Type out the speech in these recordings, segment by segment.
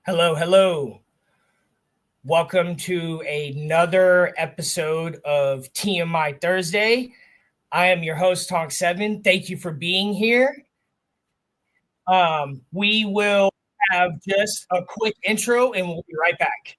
Hello, hello. Welcome to another episode of TMI Thursday. I am your host, Tonk 7. Thank you for being here. We will have just a quick intro and we'll be right back.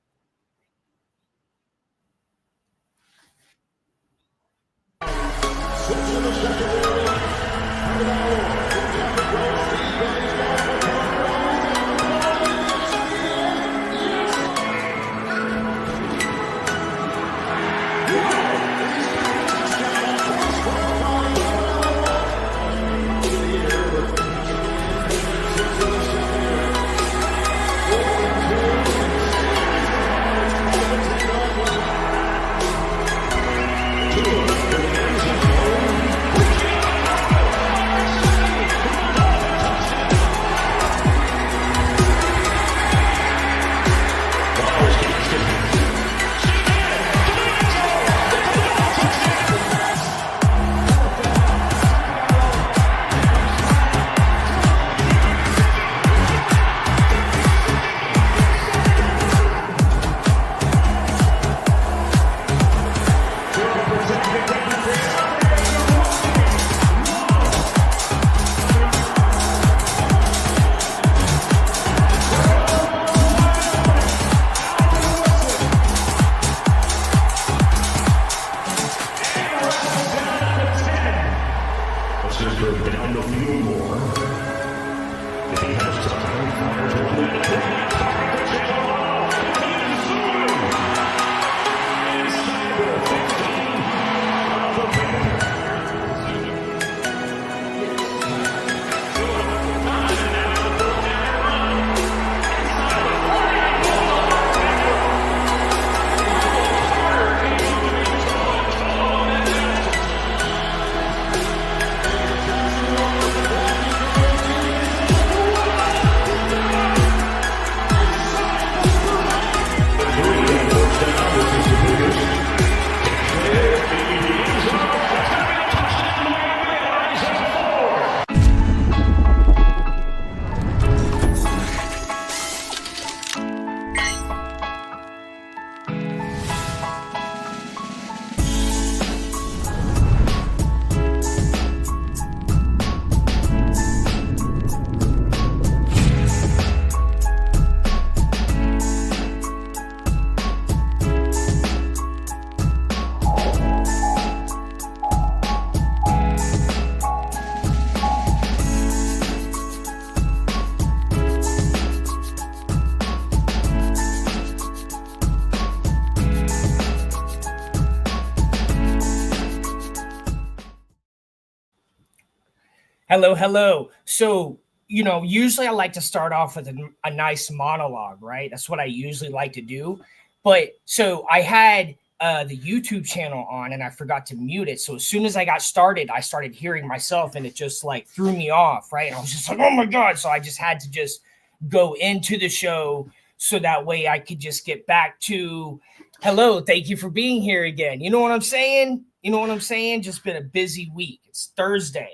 Hello, hello. So, usually I like to start off with a nice monologue, right? That's what I usually like to do. But so I had the YouTube channel on and I forgot to mute it. So as soon as I got started, I started hearing myself and it just like threw me off, right? And I was just like, oh my God. So I just had to just go into the show so that way I could just get back to hello, thank you for being here again. You know what I'm saying? Just been a busy week. It's Thursday.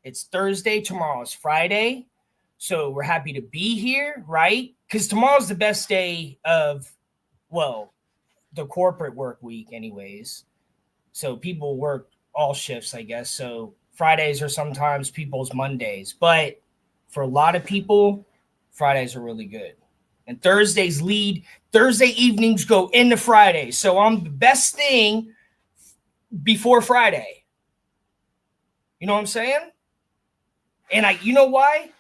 It's Thursday. Tomorrow is Friday. So we're happy to be here, right? Because tomorrow's the best day of, the corporate work week anyways. So people work all shifts, I guess. So Fridays are sometimes people's Mondays. But for a lot of people, Fridays are really good. And Thursday evenings go into Friday. So I'm the best thing before Friday. You know what I'm saying? And you know why?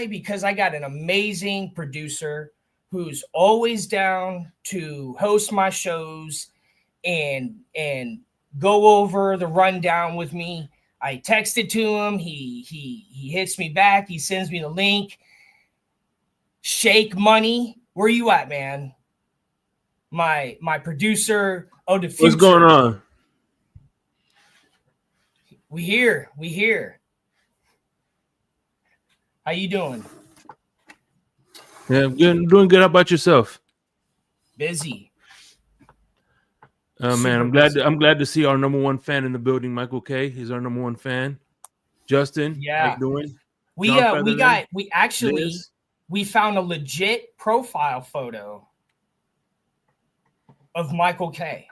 Because I got an amazing producer who's always down to host my shows and go over the rundown with me. I texted to him. He hits me back. He sends me the link. Shake Money. Where you at, man? My producer of the future. What's going on? We here. How you doing? Yeah, I'm doing good. How about yourself? Busy. Man, I'm glad to see our number one fan in the building, Michael K. He's our number one fan. Justin, Yeah. how you doing? We we found a legit profile photo of Michael K.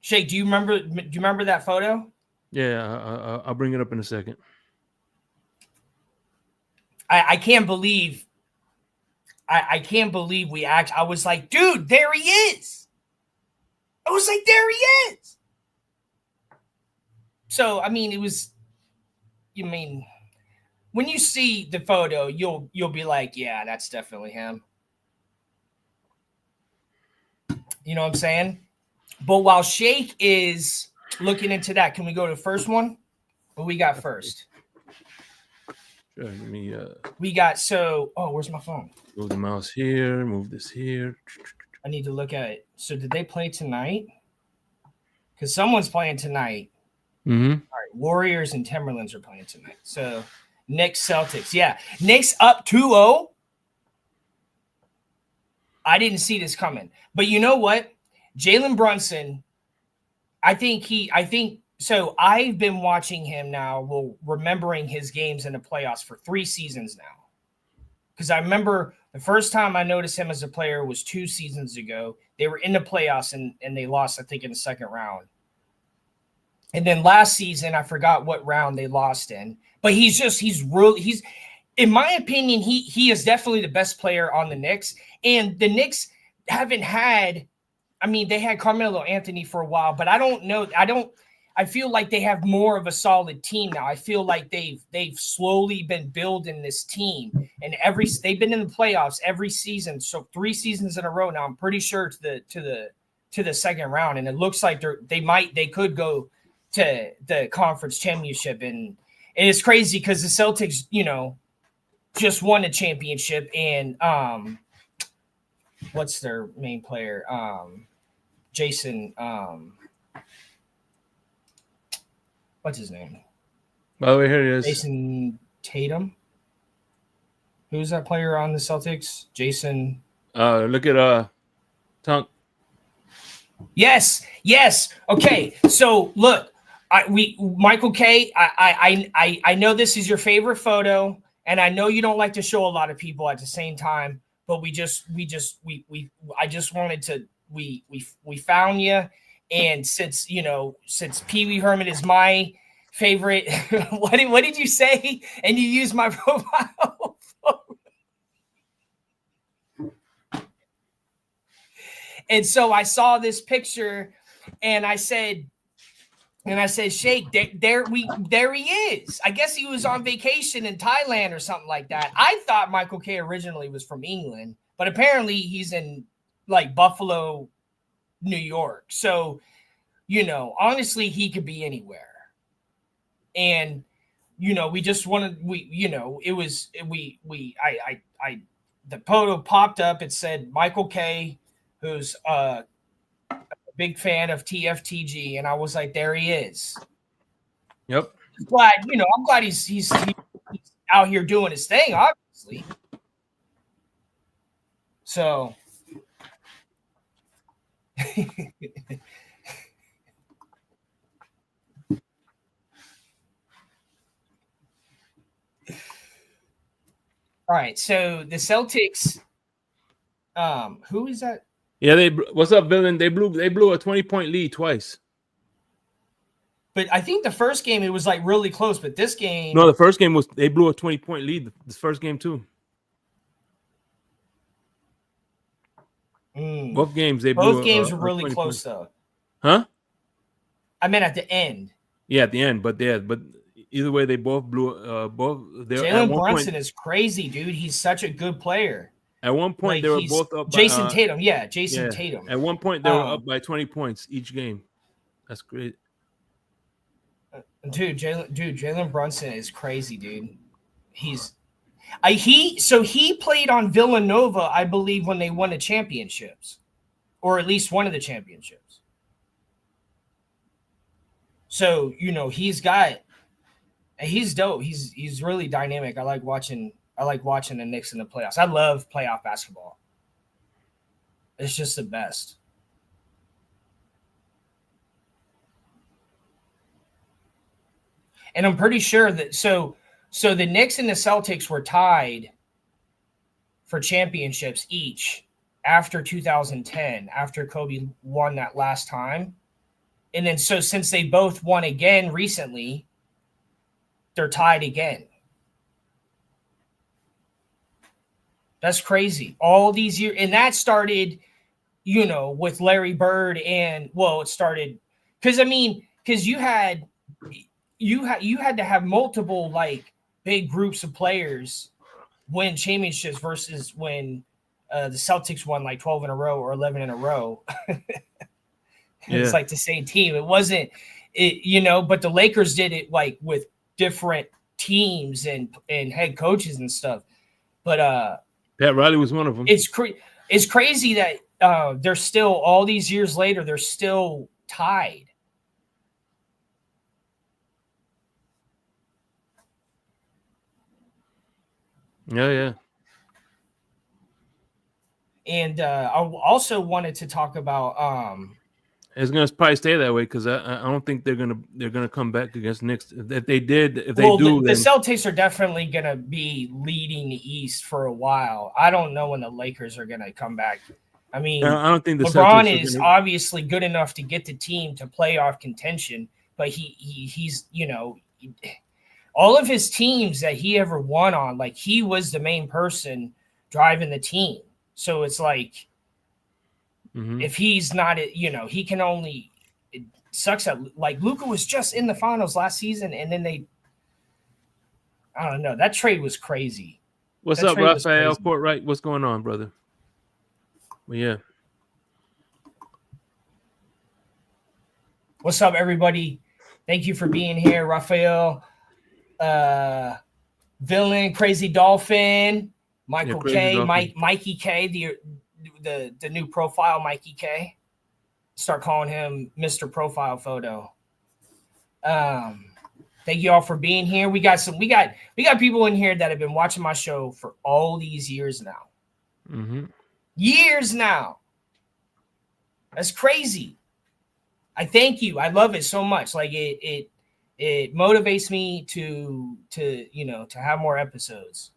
Shay, do you remember that photo? Yeah, I'll bring it up in a second. I can't believe I can't believe I was like, dude, there he is. I was like, there he is. So, I mean, when you see the photo, you'll be like, yeah, that's definitely him. You know what I'm saying? But while Shake is looking into that, can we go to the first one? What we got first? Sure, let me we got where's my phone? Move the mouse here, move this here. I need to look at it. So did they play tonight? Because someone's playing tonight. Mm-hmm. All right, Warriors and Timberlands are playing tonight. So Knicks, Celtics. Yeah. Knicks up 2-0. I didn't see this coming. But you know what? Jalen Brunson, I think so I've been watching him now, remembering his games in the playoffs for 3 seasons now. Because I remember the first time I noticed him as a player was 2 seasons ago. They were in the playoffs and they lost, I think, in the second round. And then last season, I forgot what round they lost in. But he's in my opinion, he is definitely the best player on the Knicks. And the Knicks haven't had, they had Carmelo Anthony for a while, but I don't know. I feel like they have more of a solid team now. I feel like they've slowly been building this team, and they've been in the playoffs every season. So 3 seasons in a row now. I'm pretty sure to the second round, and it looks like they could go to the conference championship. And it's crazy because the Celtics, just won a championship, and what's their main player? Jason. What's his name? By the way, here it is. Jason Tatum. Who's that player on the Celtics? Jason. Look at Tonk. Yes. Okay. So look, Michael K. I know this is your favorite photo, and I know you don't like to show a lot of people at the same time, but I just wanted to we found you. And since Pee Wee Herman is my favorite, what did you say? And you used my profile photo. And so I saw this picture, and I said, Shake, there he is. I guess he was on vacation in Thailand or something like that. I thought Michael K originally was from England, but apparently he's in like Buffalo, New York. So, honestly, he could be anywhere. And, we just wanted, the photo popped up. It said Michael K, who's a big fan of TFTG. And I was like, there he is. Yep. I'm glad he's out here doing his thing, obviously. So. All right, so the Celtics. Who is that? Yeah, what's up, villain? They blew a 20-point lead twice. But I think the first game it was like really close, but this game. No, the first game they blew a 20-point lead. This first game too. Both games both games were really close though. Huh? I meant at the end. Yeah, at the end, but either way, they both blew. Jalen Brunson is crazy, dude. He's such a good player. At one point, they were both up. Jason Tatum, Jason Tatum. At one point, they were up by 20 points each game. That's great. Dude, Jalen Brunson is crazy, dude. He played on Villanova, I believe, when they won the championships, or at least one of the championships. So he's dope. He's really dynamic. I like watching the Knicks in the playoffs. I love playoff basketball. It's just the best. And I'm pretty sure that so the Knicks and the Celtics were tied for championships each after 2010, after Kobe won that last time. And then so since they both won again recently, they're tied again. That's crazy. All these years, and that started, with Larry Bird, and it started because you had to have multiple like big groups of players win championships versus when the Celtics won like 12 in a row or 11 in a row. It's like the same team. It wasn't, but the Lakers did it like with different teams and head coaches and stuff. But Pat Riley was one of them. It's crazy that they're still, all these years later, they're still tied. Yeah. And I also wanted to talk about it's gonna probably stay that way because I don't think they're gonna come back against Knicks. If they do, the then Celtics are definitely gonna be leading the East for a while. I don't know when the Lakers are gonna come back. I mean, I don't think the LeBron Celtics is obviously good enough to get the team to playoff contention, but he's all of his teams that he ever won on, like he was the main person driving the team. So it's like, if he's not, he can only. It sucks that like Luka was just in the finals last season, and then I don't know. That trade was crazy. What's up, Raphael Courtright? What's going on, brother? Well, yeah. What's up, everybody? Thank you for being here, Raphael. Villain, Crazy Dolphin, Michael K, Dolphin. Mikey K, the new profile, Mikey K. Start calling him Mr. Profile Photo. Thank you all for being here. We got people in here that have been watching my show for all these years now. Years now. That's crazy. I thank you. I love it so much. Like it motivates me to have more episodes.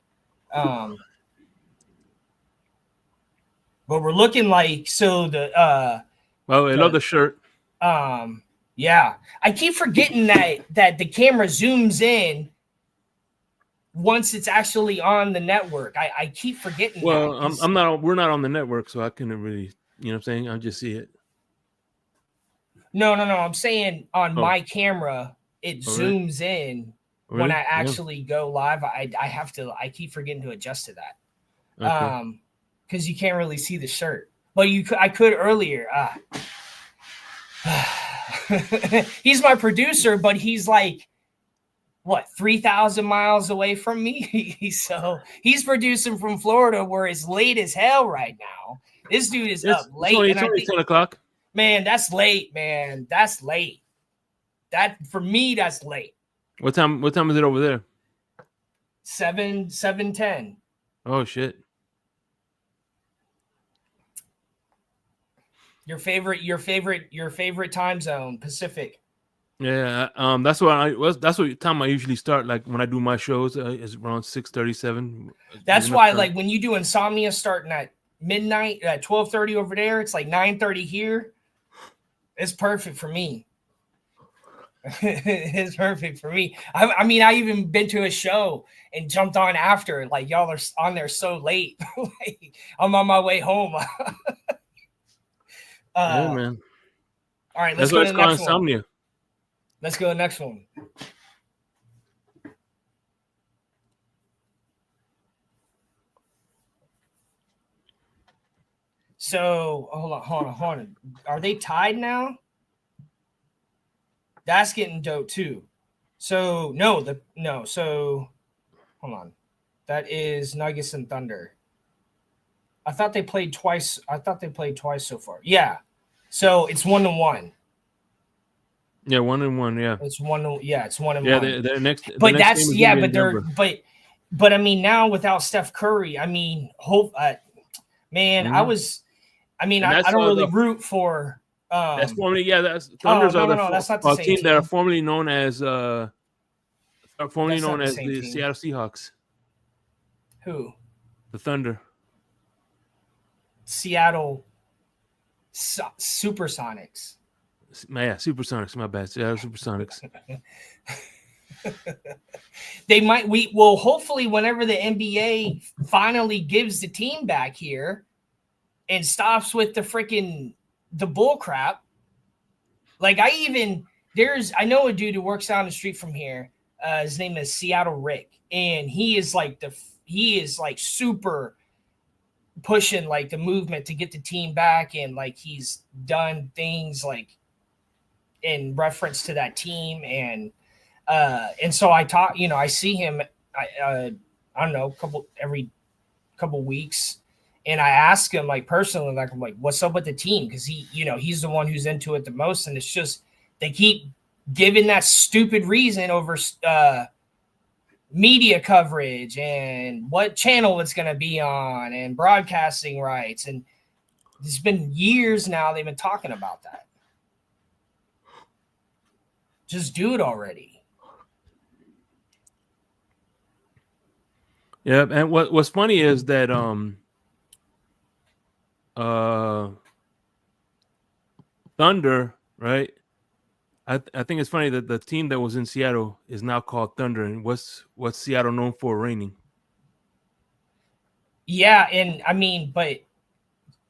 But we're looking like I love the shirt. Yeah. I keep forgetting that the camera zooms in once it's actually on the network. I keep forgetting that. Well, we're not on the network, so I couldn't really, you know what I'm saying? I just see it. No. I'm saying on my camera, it zooms in when I actually go live. I keep forgetting to adjust to that. Okay. Because you can't really see the shirt. But I could earlier. He's my producer, but he's like, 3,000 miles away from me? So he's producing from Florida, where it's late as hell right now. This dude is up late. It's only 10 o'clock. Man, that's late, man. That's late. For me, that's late. What time is it over there? 7:10. Oh shit. Your favorite time zone, Pacific. Yeah, that's what time I usually start. Like when I do my shows, is around 6:37. That's why, like when you do Insomnia starting at midnight at 12:30 over there, it's like 9:30 here. It's perfect for me. It's perfect for me. I mean, I even been to a show and jumped on after. Like y'all are on there so late. Like, I'm on my way home. Yeah, man. All right, let's go to the next Insomnia. one. Let's go to the next one. So hold on. Are they tied now? That's getting dope too. So so hold on. That is Nuggets and Thunder. I thought they played twice. So far. Yeah. So it's 1-1. Yeah, 1-1. Yeah. It's 1-1. Yeah, it's 1-1. Yeah, they're next. But that's but I mean, now without Steph Curry, I mean, I don't really root for. That's formerly, Thunders that's not the same team that are formerly known as the team. Seattle Seahawks. Who? The Thunder. Seattle Supersonics. Yeah, Supersonics. My bad. Seattle Supersonics. They might. We will hopefully whenever the NBA finally gives the team back here and stops with the bull crap. Like I know a dude who works down the street from here. His name is Seattle Rick, and he is like super pushing like the movement to get the team back, and like he's done things like in reference to that team, and so I talk, I see him, I don't know, every couple weeks, and I ask him like personally, like I'm like, what's up with the team? Because he's the one who's into it the most, and it's just they keep giving that stupid reason over media coverage and what channel it's going to be on and broadcasting rights, and it's been years now they've been talking about that. Just do it already. Yeah, and what's funny is that Thunder, right? I think it's funny that the team that was in Seattle is now called Thunder, and what's Seattle known for? Raining. Yeah, and I mean, but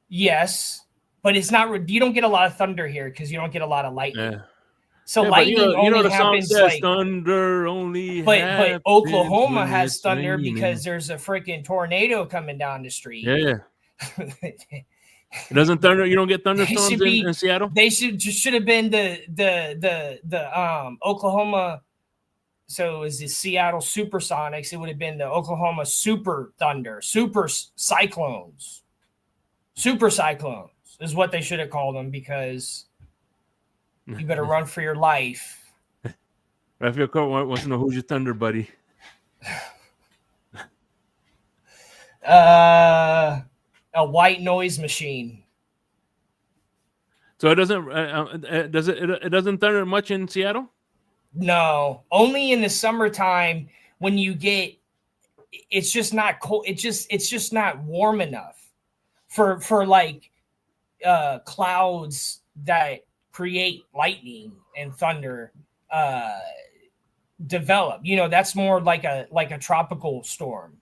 yes, but it's not. You don't get a lot of thunder here because you don't get a lot of lightning. Yeah. So yeah, lightning but only the song happens says like thunder only. But Oklahoma when has it's thunder raining. because there's a freaking tornado coming down the street. Yeah. It doesn't thunder. You don't get thunderstorms in Seattle. They should have been the Oklahoma. So it was the Seattle Supersonics. It would have been the Oklahoma Super Thunder, Super Cyclones. Super Cyclones is what they should have called them, because you better run for your life. Raphael Court wants to know who's your Thunder buddy. A white noise machine. So it doesn't thunder much in Seattle? No, only in the summertime when you get. It's just not cold. It's just not warm enough for like clouds that create lightning and thunder develop. That's more like a tropical storm.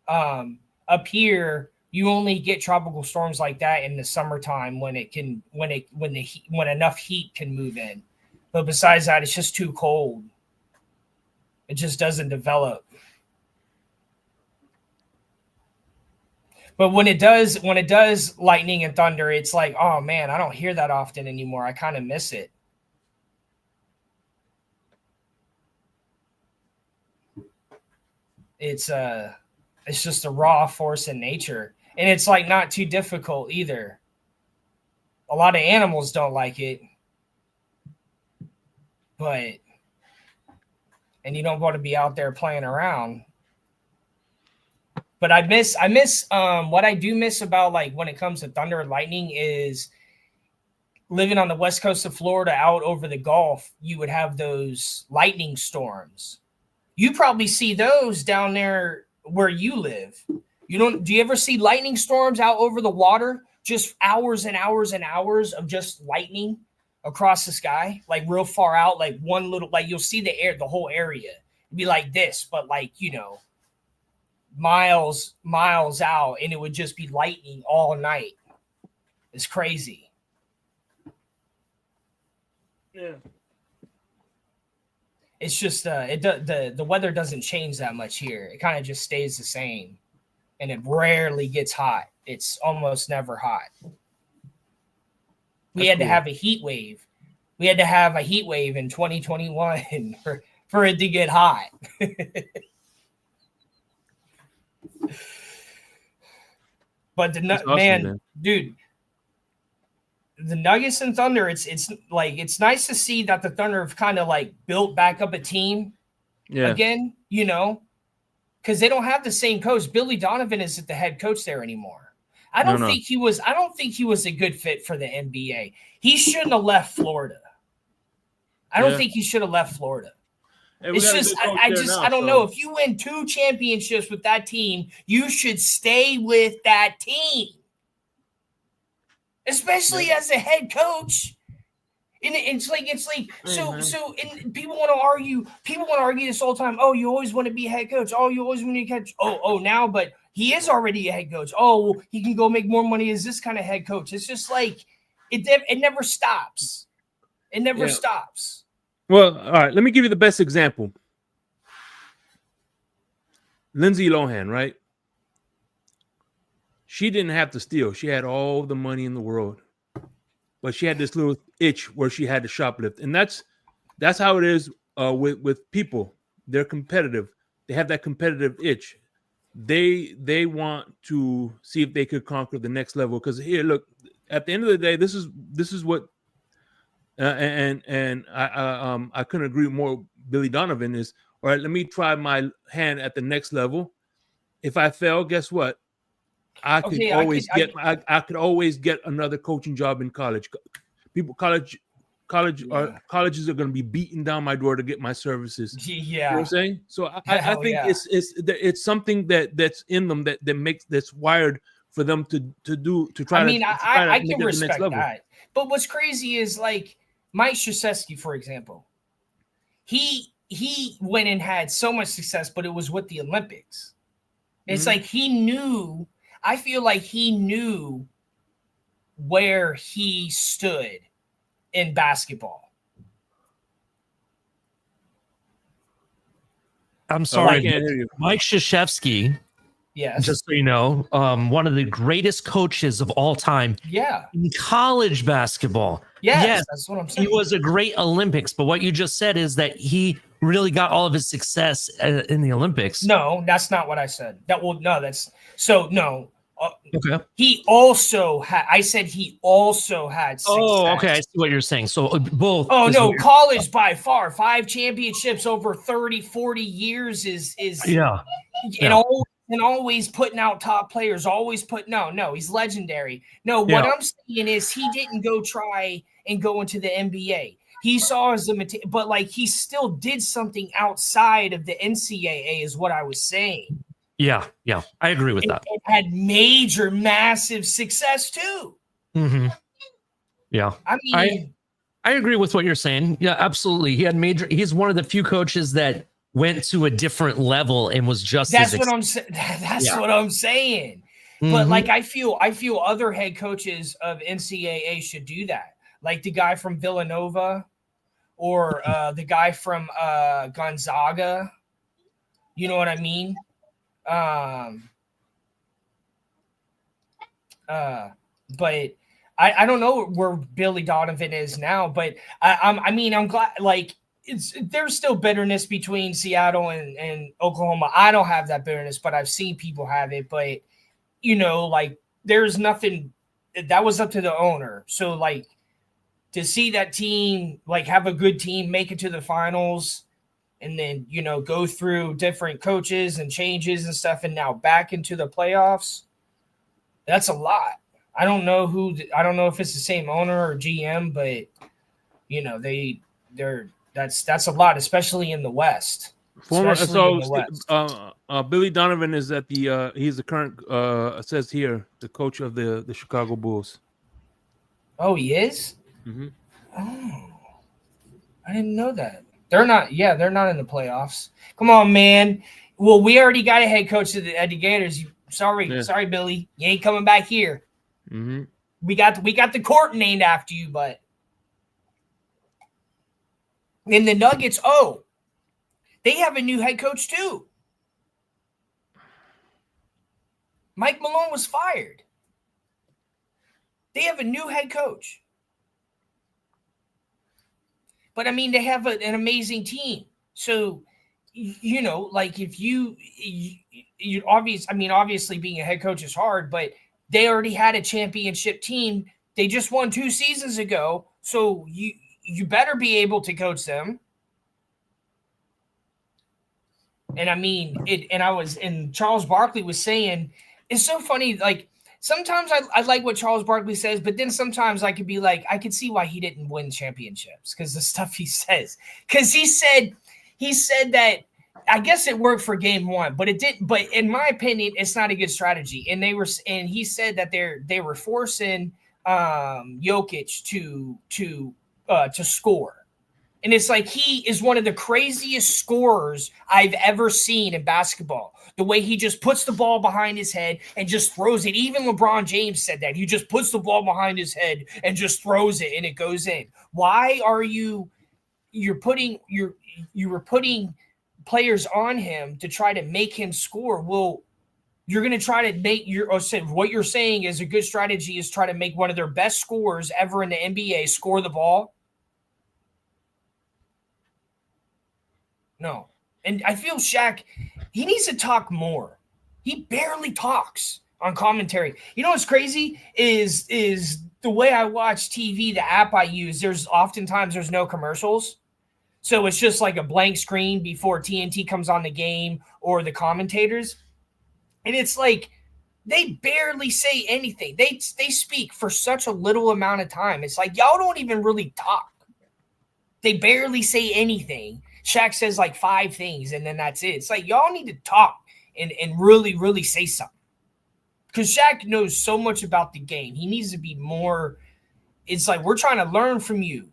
Up here, you only get tropical storms like that in the summertime when enough heat can move in. But besides that, it's just too cold. It just doesn't develop. But when it does lightning and thunder, it's like, oh man, I don't hear that often anymore. I kind of miss it. It's just a raw force in nature, and it's like not too difficult either. A lot of animals don't like it, and you don't want to be out there playing around. But I miss what I do miss about, like, when it comes to thunder and lightning is living on the west coast of Florida out over the Gulf. You would have those lightning storms. You probably see those down there where you live. Do you ever see lightning storms out over the water? Just hours and hours and hours of just lightning across the sky, like real far out, like one little, like you'll see the whole area. It'd be like this, but like, miles out, and it would just be lightning all night. It's crazy. Yeah. It's just the weather doesn't change that much here. It kind of just stays the same, and it rarely gets hot. It's almost never hot. We had to have a heat wave. We had to have a heat wave in 2021 for it to get hot. But man, dude, the Nuggets and Thunder, it's like, it's nice to see that the Thunder have kind of like built back up a team again, because they don't have the same coach. Billy Donovan isn't the head coach there anymore. I don't think he was a good fit for the NBA. He shouldn't have left Florida. I don't think he should have left Florida. It's just, I don't know. If you win 2 championships with that team, you should stay with that team. especially as a head coach. And it's like so and people want to argue this all the time. Oh, you always want to be a head coach. Oh, you always want to be a coach. Oh, now, but he is already a head coach. Oh, well, he can go make more money as this kind of head coach. It's just like it never stops. It never stops. Well, all right, let me give you the best example. Lindsay Lohan, right? She didn't have to steal. She had all the money in the world. But she had this little itch where she had to shoplift. And that's how it is with people. They're competitive. They have that competitive itch. They want to see if they could conquer the next level. Because here, look, at the end of the day, this is what and I couldn't agree more. Billy Donovan is, all right, let me try my hand at the next level. If I fail, guess what? I could always get another coaching job in college. Colleges are going to be beating down my door to get my services. Yeah, you know what I'm saying. So I think it's something that's in them that's wired for them to try. I can respect that. But what's crazy is like Mike Krzyzewski, for example. He went and had so much success, but it was with the Olympics. It's like he knew. I feel like he knew where he stood in basketball. I'm sorry, I can't hear you. Mike Krzyzewski, yes, just so you know, one of the greatest coaches of all time. Yeah, in college basketball. Yes, that's what I'm saying. He was a great Olympics, but what you just said is that he really got all of his success in the Olympics. No, that's not what I said. Okay. He also had. I said he also had success. Oh, okay. I see what you're saying. So both. Oh no, college by far 5 championships over 30, 40 years is and always putting out top players. Always no. He's legendary. No, what I'm saying is he didn't go try and go into the NBA. He saw as but like he still did something outside of the NCAA, is what I was saying. Yeah, I agree with that. It had major, massive success too. Mm-hmm. Yeah, I mean, I agree with what you're saying. Yeah, absolutely. He had major. He's one of the few coaches that went to a different level and was just. That's what I'm saying. That's what I'm saying. Mm-hmm. But like, I feel other head coaches of NCAA should do that. Like the guy from Villanova, or the guy from Gonzaga. You know what I mean? But I don't know where Billy Donovan is now, but I'm glad, like, there's still bitterness between Seattle and Oklahoma. I don't have that bitterness, but I've seen people have it. But like, there's nothing that was up to the owner. So like, to see that team, like, have a good team, make it to the finals, and then, go through different coaches and changes and stuff, and now back into the playoffs, that's a lot. I don't know if it's the same owner or GM, but that's a lot, especially in the West. Billy Donovan is at he's the current it says here, the coach of the Chicago Bulls. Oh, he is? Mm-hmm. Oh, I didn't know that. They're not in the playoffs. Come on, man. Well, we already got a head coach at the Gators. Sorry, Billy. You ain't coming back here. Mm-hmm. We got the court named after you, but in the Nuggets, they have a new head coach too. Mike Malone was fired. They have a new head coach. But I mean, they have an amazing team. So, like, if you obviously being a head coach is hard, but they already had a championship team. They just won 2 seasons ago. So you better be able to coach them. And I mean, Charles Barkley was saying, it's so funny. Like, sometimes I like what Charles Barkley says, but then sometimes I could be like, I could see why he didn't win championships, because the stuff he says. Because he said that, I guess it worked for game 1, but it didn't. But in my opinion, it's not a good strategy. And he said that they were forcing Jokic to score. And it's like he is one of the craziest scorers I've ever seen in basketball. The way he just puts the ball behind his head and just throws it. Even LeBron James said that. He just puts the ball behind his head and just throws it and it goes in. Why are you were putting players on him to try to make him score? Well, you're going to try to make what you're saying is a good strategy is try to make one of their best scorers ever in the NBA score the ball. No. And I feel Shaq, he needs to talk more. He barely talks on commentary. You know what's crazy is the way I watch TV, the app I use, oftentimes there's no commercials. So it's just like a blank screen before TNT comes on the game or the commentators. And it's like they barely say anything. They speak for such a little amount of time. It's like y'all don't even really talk. They barely say anything. Shaq says like 5 things, and then that's it. It's like y'all need to talk and really, really say something. Because Shaq knows so much about the game. He needs to be more. It's like we're trying to learn from you.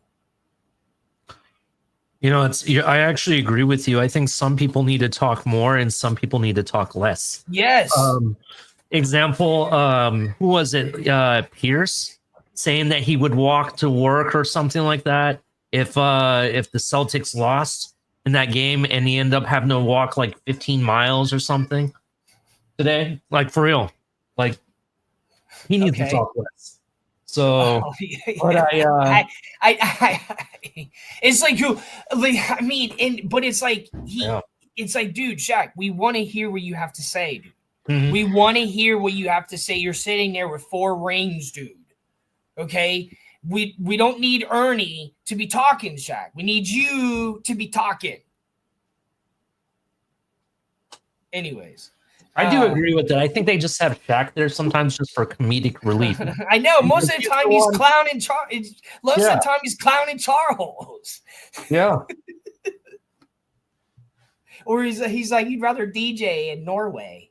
You know, I actually agree with you. I think some people need to talk more and some people need to talk less. Yes. Example, who was it? Pierce saying that he would walk to work or something like that if the Celtics lost in that game, and he ended up having to walk like 15 miles or something today. Like, for real. Like, he needs to talk less. So, but it's like but it's like it's like, dude, Shaq, we want to hear what you have to say, dude. Mm-hmm. We want to hear what you have to say. You're sitting there with 4 rings, dude. Okay? We don't need Ernie to be talking, Shaq. We need you to be talking. Anyways. I do agree with that. I think they just have Shaq there sometimes just for comedic relief. I know. Most of the time he's clowning Charles. Most of the time he's clowning Charles. Yeah. Or he's like, he'd rather DJ in Norway.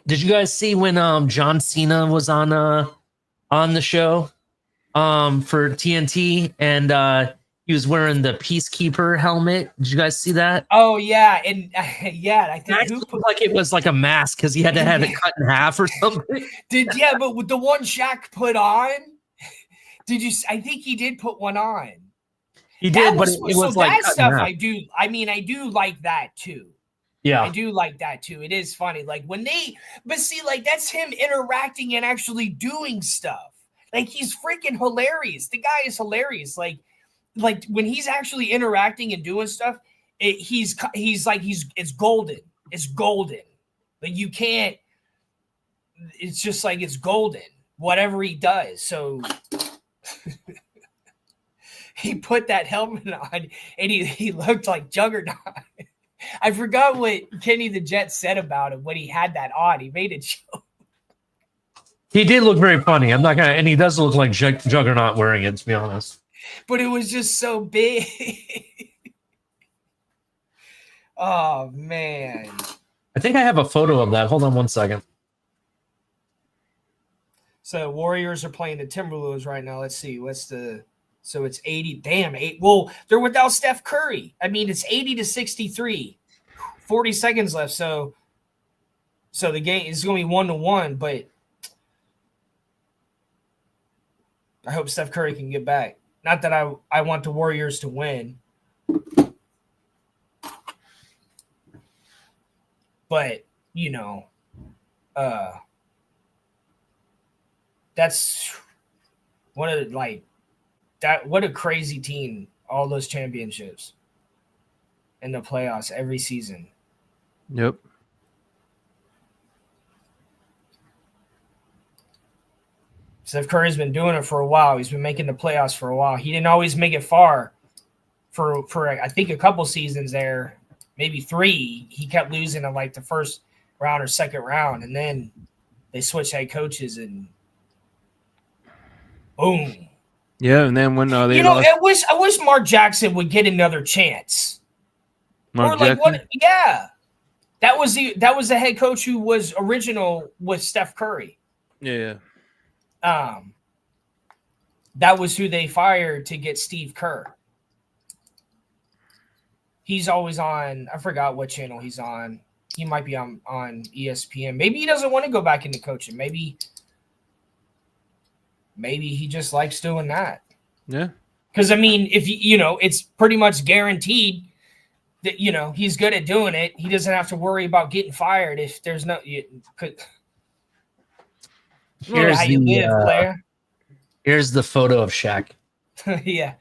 Did you guys see when John Cena was on the show for TNT, and he was wearing the Peacekeeper helmet? Did you guys see that? Oh yeah, and I think it looked like it was like a mask because he had to have it cut in half or something. But with the one Shaq put on, I think he did put one on. He did, but it was like that stuff. I do. I mean, I do like that too. Yeah, I do like that too. It is funny, like but see, like that's him interacting and actually doing stuff. Like he's freaking hilarious. The guy is hilarious. Like when he's actually interacting and doing stuff, it's golden. It's golden. Like you can't. It's just like it's golden. Whatever he does. So he put that helmet on, and he looked like Juggernaut. I forgot what Kenny the Jet said about him when he had that on. He made it show. He did look very funny. I'm not gonna, and he does look like Juggernaut wearing it, to be honest. But it was just so big. Oh man! I think I have a photo of that. Hold on one second. So Warriors are playing the Timberwolves right now. Let's see. So it's 80. Damn, 8. Well, they're without Steph Curry. I mean, it's 80-63. 40 seconds left. So the game is going to be 1-1. But I hope Steph Curry can get back. Not that I want the Warriors to win. But, that's one of the, what a crazy team, all those championships in the playoffs every season. Yep. Steph Curry's been doing it for a while. He's been making the playoffs for a while. He didn't always make it far for I think a couple seasons there, maybe 3. He kept losing in the first round or second round, and then they switched head coaches and boom. Yeah, and then when they lost, I wish Mark Jackson would get another chance. Mark Jackson? Yeah, that was the head coach who was original with Steph Curry. Yeah. That was who they fired to get Steve Kerr. He's always on. I forgot what channel he's on. He might be on ESPN. Maybe he doesn't want to go back into coaching. Maybe he just likes doing that. Yeah. Because I mean, if it's pretty much guaranteed that he's good at doing it. He doesn't have to worry about getting fired if there's no. Here's how you live, player. Here's the photo of Shaq. Yeah.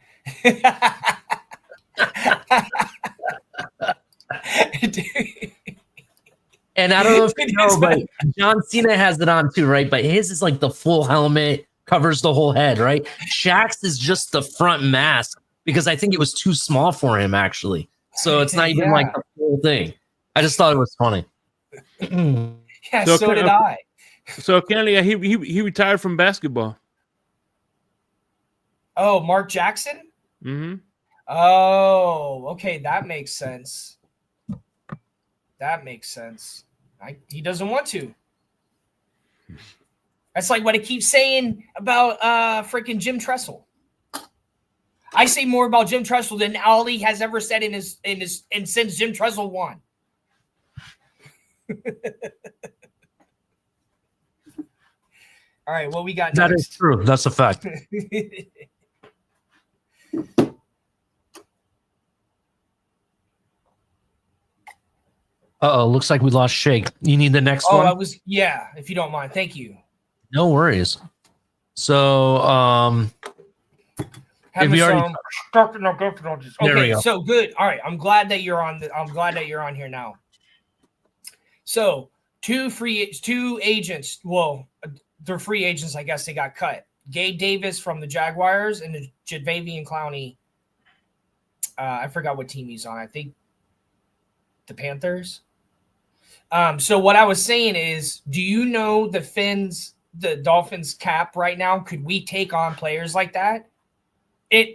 And I don't know if you know, but John Cena has it on too, right? But his is like the full helmet, covers the whole head, right? Shaq's is just the front mask because I think it was too small for him, actually. So it's not even like the full thing. I just thought it was funny. Yeah, so did I. So Kennedy, he retired from basketball. Oh, Mark Jackson? Mm-hmm. Oh, okay, that makes sense. He doesn't want to. That's like what I keep saying about freaking Jim Tressel. I say more about Jim Tressel than Ali has ever said and since Jim Tressel won. All right, what we got next? That is true. That's a fact. Looks like we lost Shake. You need the next one? If you don't mind. Thank you. No worries. So, Okay, we go. So good. All right, I'm glad that you're on here now. So, two agents. Well, they're free agents. I guess they got cut. Gabe Davis from the Jaguars and Jadeveon Clowney. I forgot what team he's on. I think the Panthers. So what I was saying is, do you know the Dolphins cap right now? Could we take on players like that? Do you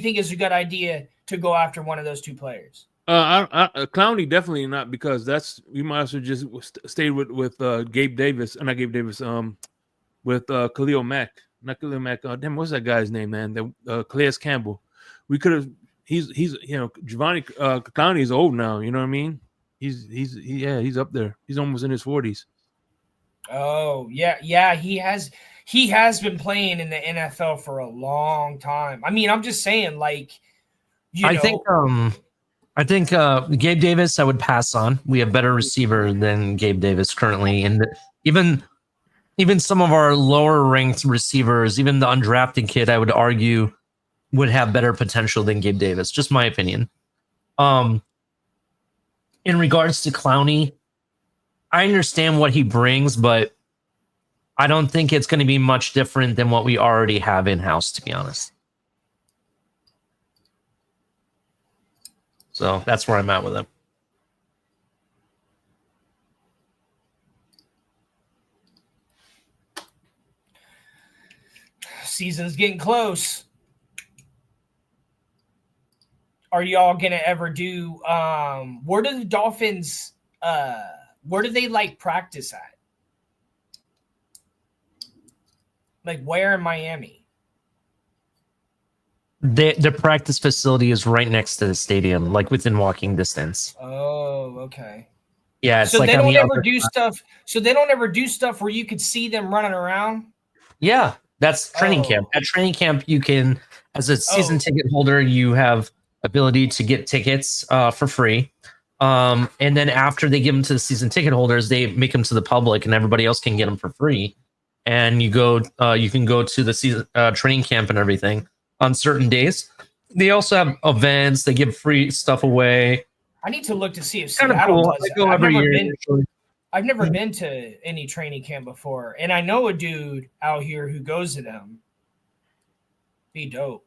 think it's a good idea to go after one of those two players? Clowney definitely not, because we might as well just stay with Gabe Davis, not Gabe Davis. With Khalil Mack, not Khalil Mack. Damn, what's that guy's name, man? Calais Campbell. We could have. He's Giovanni Clowney is old now. You know what I mean? He's up there. He's almost in his 40s. Oh yeah. He has been playing in the NFL for a long time. I mean, I'm just saying, like, I think Gabe Davis I would pass on. We have better receiver than Gabe Davis currently, and even some of our lower ranked receivers, even the undrafted kid, I would argue would have better potential than Gabe Davis. Just my opinion. In regards to Clowney, I understand what he brings, but I don't think it's going to be much different than what we already have in-house, to be honest. So that's where I'm at with him. Season's getting close. Are y'all gonna ever do where do the Dolphins where do they like practice at? Like where in Miami? The practice facility is right next to the stadium, like within walking distance. Oh, okay. Yeah, it's so like they don't ever do stuff. So they don't ever do stuff where you could see them running around. Yeah, that's training camp. At training camp, you can, as a season ticket holder, you have ability to get tickets for free. And then after they give them to the season ticket holders, they make them to the public, and everybody else can get them for free. And you can go to the season training camp and everything on certain days. They also have events. They give free stuff away. I need to look to see if Seattle does that. I've never been to any training camp before, and I know a dude out here who goes to them. Be dope.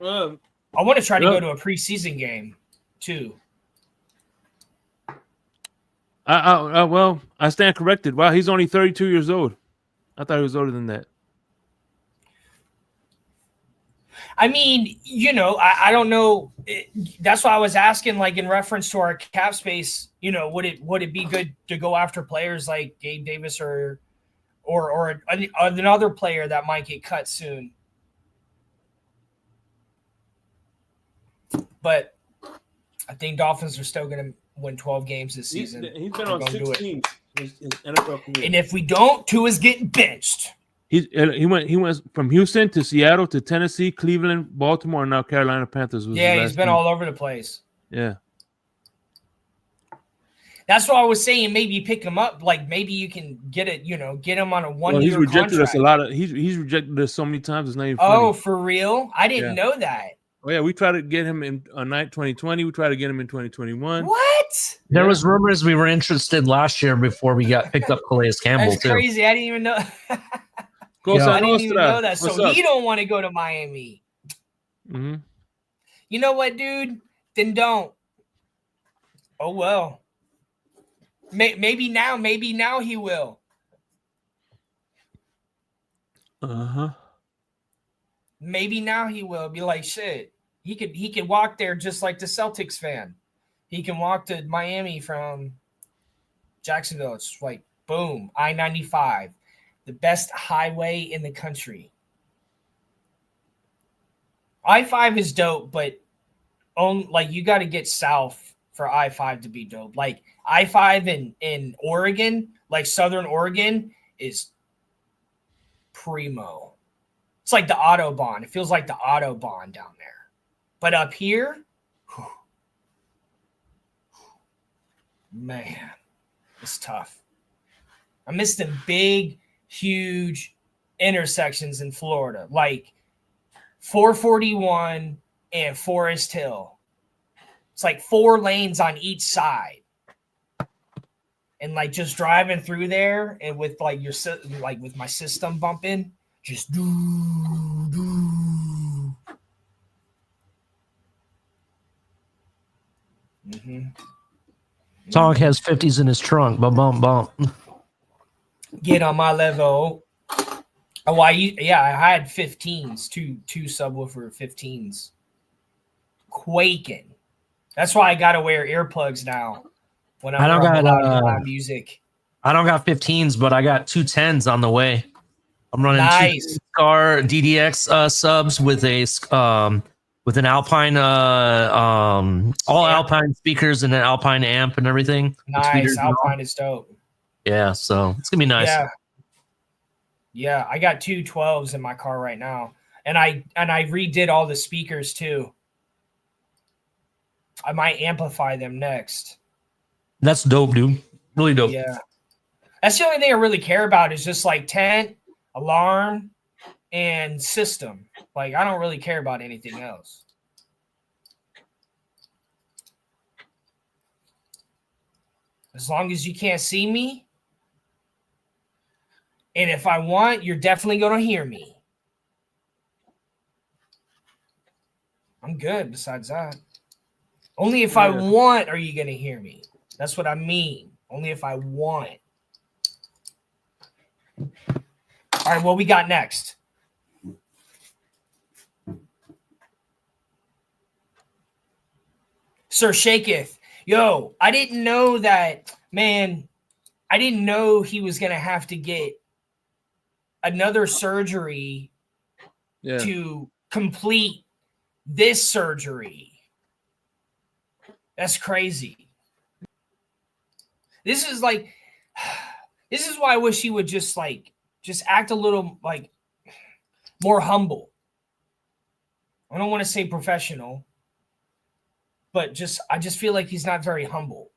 I want to try to go to a preseason game too. Well, I stand corrected. Wow, he's only 32 years old. I thought he was older than that. I mean, I don't know. That's why I was asking, like, in reference to our cap space, would it be good to go after players like Gabe Davis or or another player that might get cut soon. But I think Dolphins are still going to win 12 games this season. He's been on 6 teams his NFL career. And if we don't, Tua's getting benched. He went from Houston to Seattle to Tennessee, Cleveland, Baltimore, and now Carolina Panthers. He's been all over the place. Yeah. That's what I was saying. Maybe pick him up. Like maybe you can get him on a 1 year he's rejected contract. us a lot. He's rejected us so many times. It's not even funny. Oh, for real? I didn't know that. Oh yeah, we tried to get him in 2020. We tried to get him in 2021. What? There was rumors we were interested last year before we got picked up Calais Campbell. That's too. Crazy. I didn't even know. I didn't even know that. So he don't want to go to Miami. Mm-hmm. You know what, dude? Then don't. Oh well. Maybe now he will. Uh-huh. Maybe now he will be like, shit. He could walk there just like the Celtics fan. He can walk to Miami from Jacksonville. It's like boom, I-95, the best highway in the country. I-5 is dope, but you got to get south for I-5 to be dope. Like I-5 in Oregon, like Southern Oregon, is primo. It's like the Autobahn. It feels like the Autobahn down there. But up here, man, it's tough. I miss them big, huge intersections in Florida, like 441 and Forest Hill. It's like 4 lanes on each side. And like just driving through there and with like with my system bumping, just do. Mm-hmm. Tonk has 50s in his trunk. Bump, bump. Get on my level. Oh, I had 15s, two subwoofer 15s. Quaking. That's why I gotta wear earplugs now when I'm loud music. I don't got 15s, but I got 2 10s on the way. I'm running nice. 2 car DDX subs with an Alpine all Alpine speakers and an Alpine amp and everything. Nice. Alpine is dope. Yeah, so it's gonna be nice. Yeah, I got 2 12s in my car right now. And I redid all the speakers too. I might amplify them next. That's dope, dude. Really dope. Yeah. That's the only thing I really care about is just like tent, alarm, and system. Like I don't really care about anything else. As long as you can't see me. And if I want, you're definitely going to hear me. I'm good besides that. Only if I want are you going to hear me. That's what I mean. Only if I want. All right, what we got next? Sir Shaketh. Yo, I didn't know that, man. I didn't know he was going to have to get another surgery to complete this surgery. That's crazy. This is why I wish he would just act a little like more humble. I don't want to say professional, but I just feel like he's not very humble.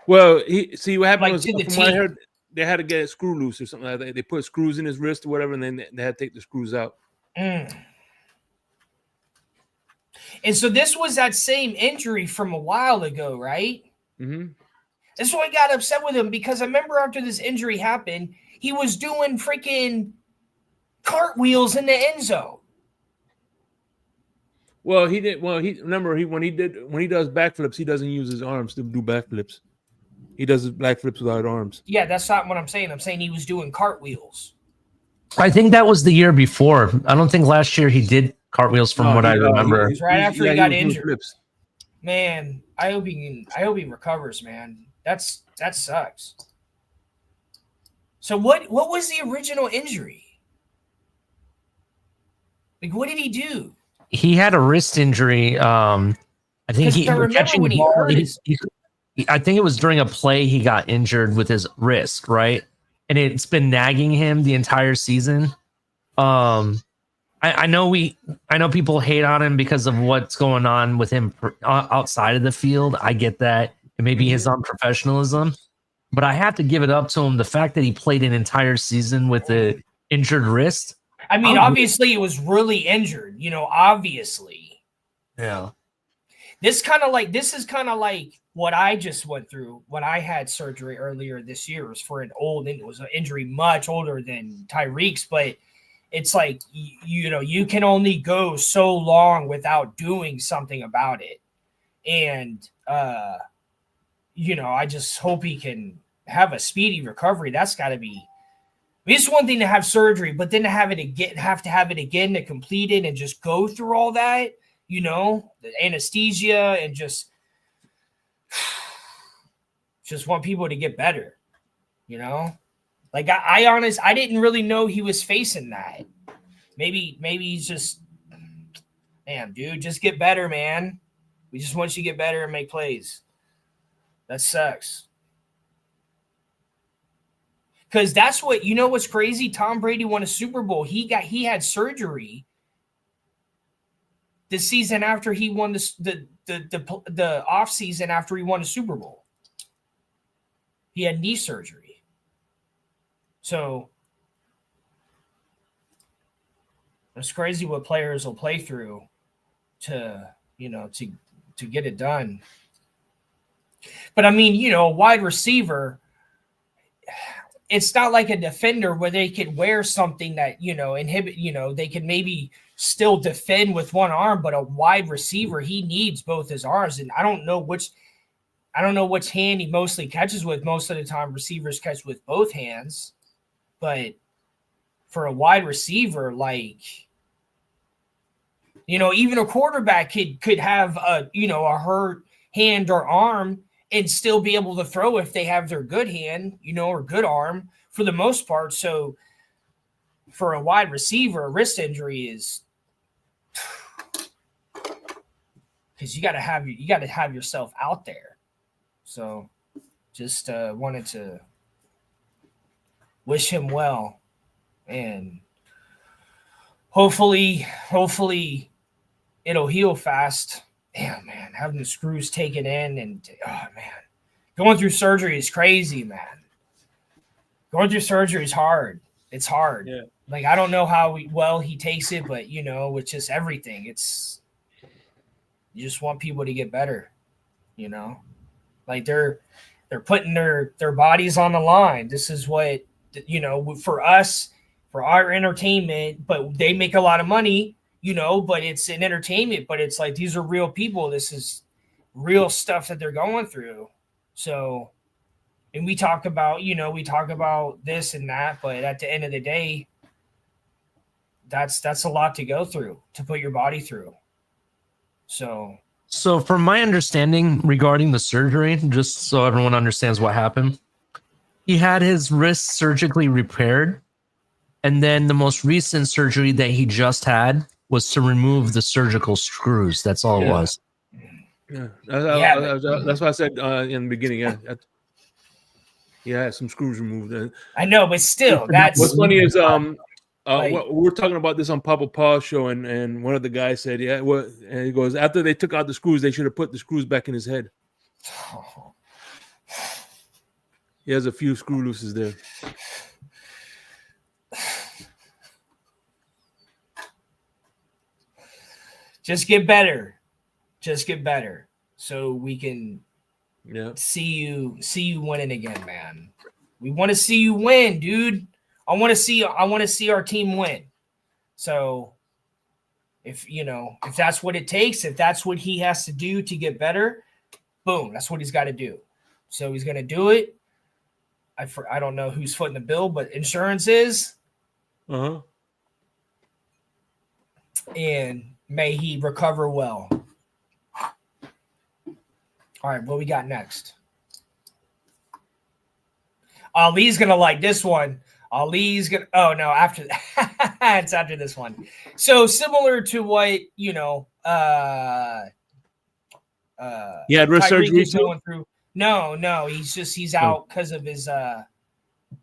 Well, what happened was, to the from team. what I heard, they had to get a screw loose or something like that. They put screws in his wrist or whatever, and then they had to take the screws out. And so this was that same injury from a while ago, right? Mm-hmm. That's why I got upset with him, because I remember after this injury happened, he was doing freaking cartwheels in the end zone. Well, he did. Well, when he does backflips, he doesn't use his arms to do backflips. He does his backflips without arms. Yeah, that's not what I'm saying. I'm saying he was doing cartwheels. I think that was the year before. I don't think last year he did cartwheels from what I remember. It was right after he got injured. Flips. Man, I hope he recovers, man. That sucks. So what was the original injury? Like, what did he do? He had a wrist injury. I think Because I remember catching when the he ball. hurt his. I think it was during a play he got injured with his wrist, right? And it's been nagging him the entire season. I know people hate on him because of what's going on with him outside of the field. I get that. It may be his unprofessionalism, but I have to give it up to him. The fact that he played an entire season with the injured wrist. I mean, obviously, he was really injured. Obviously. Yeah. This is kind of like what I just went through when I had surgery earlier this year. It was for it was an injury much older than Tyreek's, but it's like, you can only go so long without doing something about it. And, I just hope he can have a speedy recovery. That's got to be, it's one thing to have surgery, but then to have to have it again to complete it and just go through all that, the anesthesia and just want people to get better, Like I didn't really know he was facing that. Maybe he's just, damn, dude, just get better, man. We just want you to get better and make plays. That sucks. Because that's what, what's crazy? Tom Brady won a Super Bowl. He had surgery the season after he won the off season after he won a Super Bowl. He had knee surgery. So it's crazy what players will play through to get it done. But I mean, a wide receiver, it's not like a defender where they could wear something that, inhibit, they can maybe still defend with one arm, but a wide receiver, he needs both his arms. And I don't know which hand he mostly catches with. Most of the time receivers catch with both hands, but for a wide receiver, like, even a quarterback could have a hurt hand or arm and still be able to throw if they have their good hand, or good arm for the most part. So for a wide receiver, a wrist injury is because you got to have yourself out there. So just wanted to wish him well, and hopefully it'll heal fast. Damn, man, having the screws taken in and, oh, man, going through surgery is crazy, man. Going through surgery is hard. It's hard. Yeah. Like, I don't know how well he takes it, but, it's just everything. It's – you just want people to get better, Like, they're putting their bodies on the line. This is what, for us, for our entertainment, but they make a lot of money – but it's an entertainment, but it's like, these are real people. This is real stuff that they're going through. So, and we talk about this and that, but at the end of the day, that's a lot to go through, to put your body through. So from my understanding regarding the surgery, just so everyone understands what happened, he had his wrist surgically repaired. And then the most recent surgery that he just had was to remove the surgical screws. That's all it was. Yeah, that's what I said in the beginning. Yeah, some screws removed. I know, but still, what's funny is we're talking about this on Papa Paul's show, and one of the guys said, and he goes, after they took out the screws, they should have put the screws back in his head. He has a few screw looses there. Just get better. So we can see you winning again, man. We want to see you win, dude. I want to see our team win. So if that's what it takes, if that's what he has to do to get better, boom, that's what he's got to do. So he's going to do it. I don't know who's footing the bill, but insurance is. Uh-huh. And may he recover well. All right, what we got next? Ali's gonna like this one. Ali's gonna. Oh no, after it's after this one. So similar to what He had wrist Tyreek surgery is too. going through. No, he's out because of his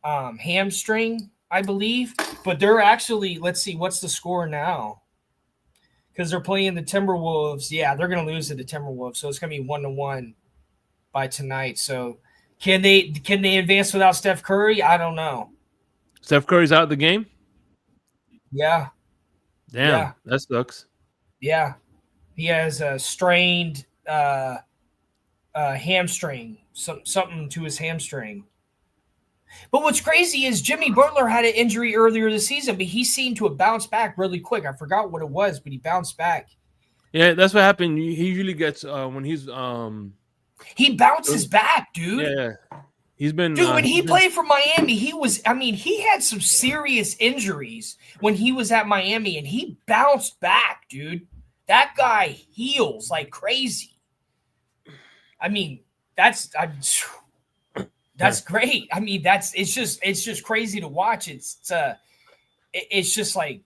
hamstring, I believe. But they're actually, let's see, what's the score now? Because they're playing the Timberwolves. Yeah, they're gonna lose to the Timberwolves, so it's gonna be 1-1 by tonight. So can they advance without Steph Curry? I don't know. Steph Curry's out of the game. Yeah, Damn, Yeah. that sucks. yeah. He has a strained hamstring, something to his hamstring. But what's crazy is Jimmy Butler had an injury earlier this season, but he seemed to have bounced back really quick. I forgot what it was, but he bounced back. Yeah, that's what happened. He usually gets when he's He bounces back, dude. yeah. He's been Dude, when he played for Miami, he had some serious injuries when he was at Miami, and he bounced back, dude. That guy heals like crazy. I mean, that's great. I mean, it's just crazy to watch. It's just like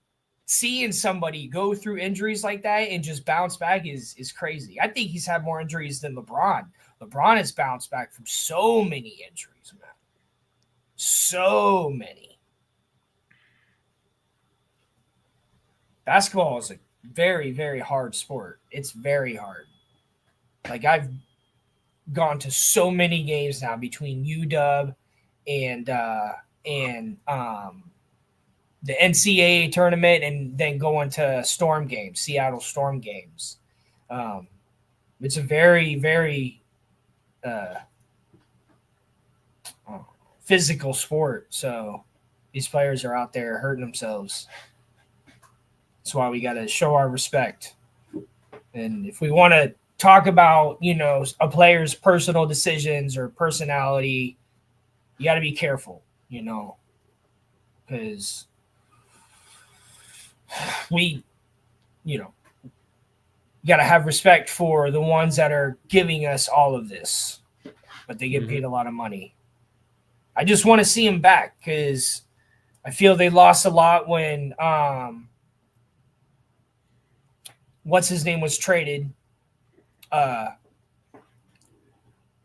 seeing somebody go through injuries like that and just bounce back is crazy. I think he's had more injuries than LeBron. LeBron has bounced back from so many injuries, man. So many. Basketball is a very, very hard sport. It's very hard. Like, I've gone to so many games now between UW and the NCAA tournament, and then going to Storm games, Seattle Storm games. It's a very, very physical sport. So these players are out there hurting themselves. That's why we got to show our respect. And if we want to talk about, a player's personal decisions or personality, you got to be careful, because we, got to have respect for the ones that are giving us all of this, but they get paid a lot of money. I just want to see them back because I feel they lost a lot when what's his name was traded.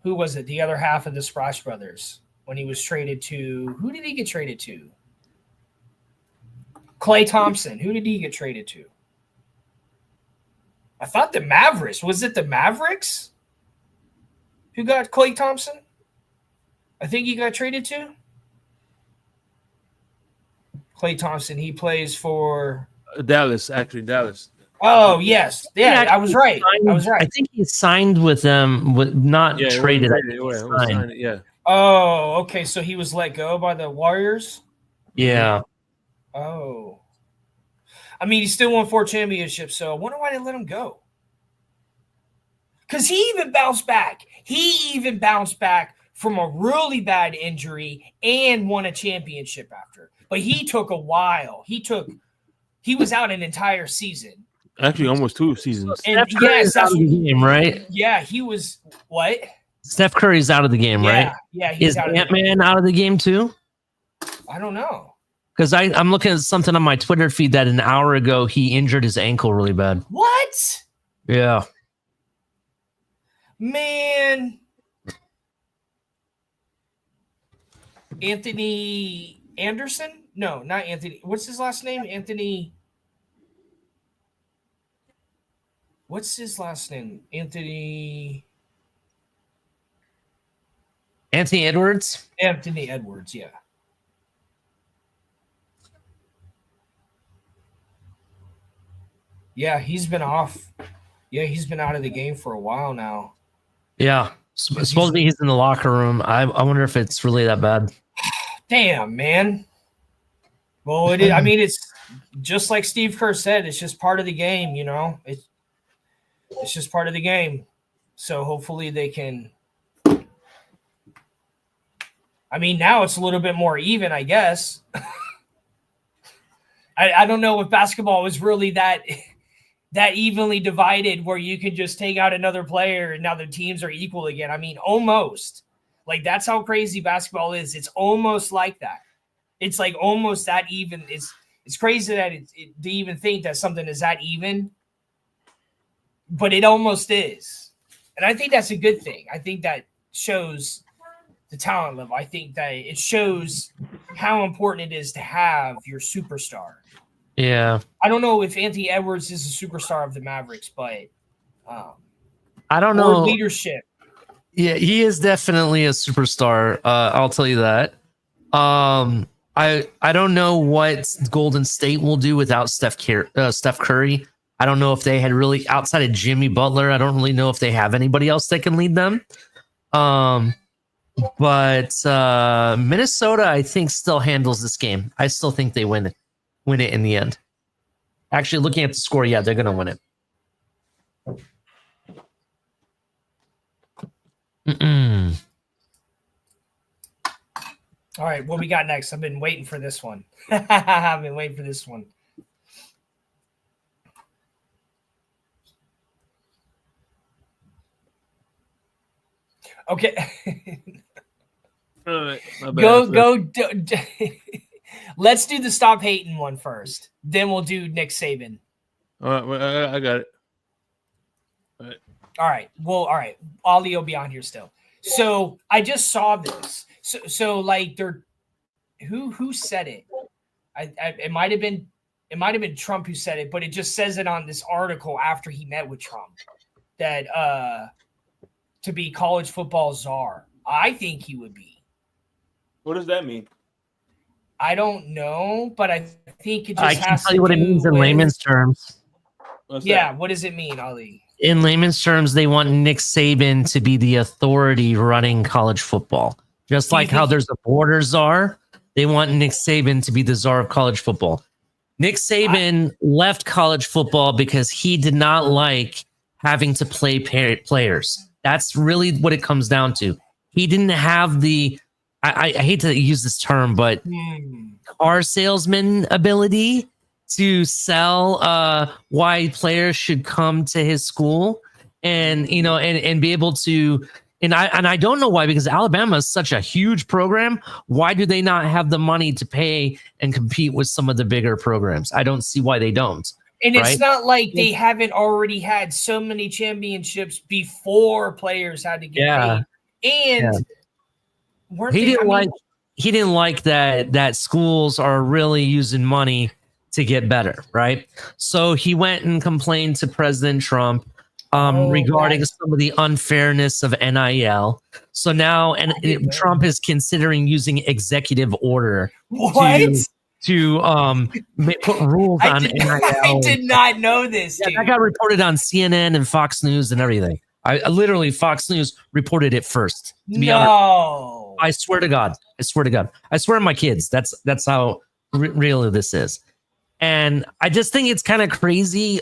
Who was it? The other half of the Sprosh Brothers, when he was traded to, who did he get traded to? Klay Thompson. Who did he get traded to? I thought the Mavericks. Was it the Mavericks who got Klay Thompson? I think he got traded to Klay Thompson. He plays for Dallas, actually. Dallas. Oh, yes. Yeah, I was right. I think he signed with them, not traded. Yeah. Oh, okay. So he was let go by the Warriors? Yeah. Oh. I mean, he still won 4 championships, so I wonder why they let him go. Because he even bounced back. He even bounced back from a really bad injury and won a championship after. But he took a while. He was out an entire season. Actually, almost 2 seasons. And Steph Curry's out of the game, right? Yeah, he was what? Steph Curry's out of the game, right? Yeah, he's Is out Ant-Man out of the game too? I don't know. Because I'm looking at something on my Twitter feed that an hour ago he injured his ankle really bad. What? Yeah. Man. Anthony Anderson? No, not Anthony. What's his last name? Anthony. What's his last name? Anthony Edwards? Anthony Edwards, yeah. Yeah, he's been off. Yeah, he's been out of the game for a while now. Yeah. Supposedly he's in the locker room. I wonder if it's really that bad. Damn, man. Well, it is, I mean, it's just like Steve Kerr said, it's just part of the game, It's just part of the game. So hopefully they can. I mean, now it's a little bit more even, I guess. I don't know if basketball is really that evenly divided where you can just take out another player and now the teams are equal again. I mean, almost. Like that's how crazy basketball is. It's almost like that. It's like almost that even. It's crazy that to even think that something is that even, but it almost is. And I think that's a good thing. I think that shows the talent level. I think that it shows how important it is to have your superstar. Yeah. I don't know if Anthony Edwards is a superstar of the Mavericks, but I don't know. Leadership. Yeah, he is definitely a superstar. I'll tell you that. I don't know what Golden State will do without Steph Curry. I don't know if they had really outside of Jimmy Butler. I don't really know if they have anybody else that can lead them. But Minnesota, I think, still handles this game. I still think they win it in the end. Actually, looking at the score, yeah, they're gonna win it. Mm-mm. All right, what we got next? I've been waiting for this one. I've been waiting for this one. Okay. Go. Let's do the stop hating one first. Then we'll do Nick Saban. All right, well, I got it. All right. Well, all right. Ollie will be on here still. So I just saw this. So like they're who said it? It might have been Trump who said it, but it just says it on this article after he met with Trump that to be college football czar. I think he would be. What does that mean? I don't know, but I think it just I can tell you what it means in layman's terms. What does it mean, Ali? In layman's terms, they want Nick Saban to be the authority running college football. Just like how there's a border czar, they want Nick Saban to be the czar of college football. Nick Saban left college football because he did not like having to play players. That's really what it comes down to. He didn't have the, I hate to use this term, but car salesman ability to sell why players should come to his school and be able to. And I don't know why, because Alabama is such a huge program. Why do they not have the money to pay and compete with some of the bigger programs? I don't see why they don't. And it's not like they haven't already had so many championships before players had to get paid. And he didn't like that schools are really using money to get better, right? So he went and complained to President Trump regarding some of the unfairness of NIL. So now Trump is considering using executive order to put rules on NIL. I did not know this. Yeah, that got reported on CNN and Fox News and everything. I literally Fox News reported it first. No, I swear to God. I swear to my kids. That's how real this is. And I just think it's kind of crazy.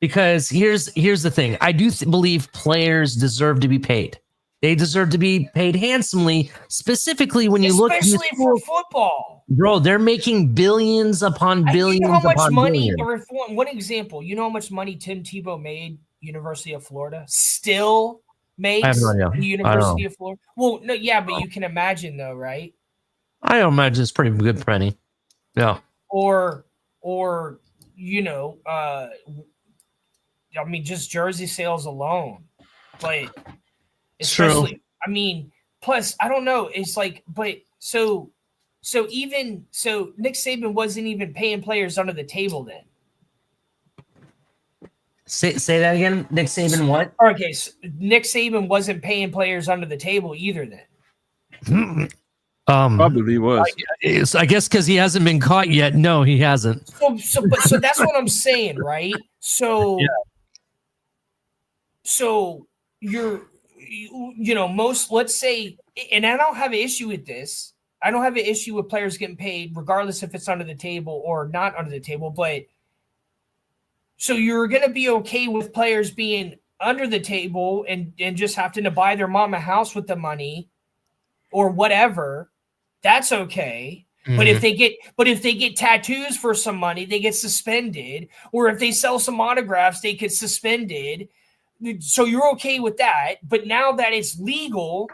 Because here's the thing. I do believe players deserve to be paid. They deserve to be paid handsomely, specifically when you look at for football. Bro, they're making billions upon billions. You know how much money? Billions. One example. You know how much money Tim Tebow made? University of Florida still makes. I have no idea. The University of Florida. Well, no, yeah, but you can imagine though, right? I imagine it's pretty good penny. Yeah. Or I mean, just jersey sales alone, but especially, true. I mean, plus, I don't know. It's like, but so Nick Saban wasn't even paying players under the table then. Say that again. Nick Saban what? Okay, so Nick Saban wasn't paying players under the table either then. Probably was. I guess because he hasn't been caught yet. No, he hasn't. So that's what I'm saying, right? So. Yeah. So let's say, and I don't have an issue with this. I don't have an issue with players getting paid, regardless if it's under the table or not under the table. But so you're going to be okay with players being under the table and just having to buy their mom a house with the money or whatever. That's okay. Mm-hmm. But if they get tattoos for some money, they get suspended. Or if they sell some autographs, they get suspended. So you're okay with that, but now that it's legal,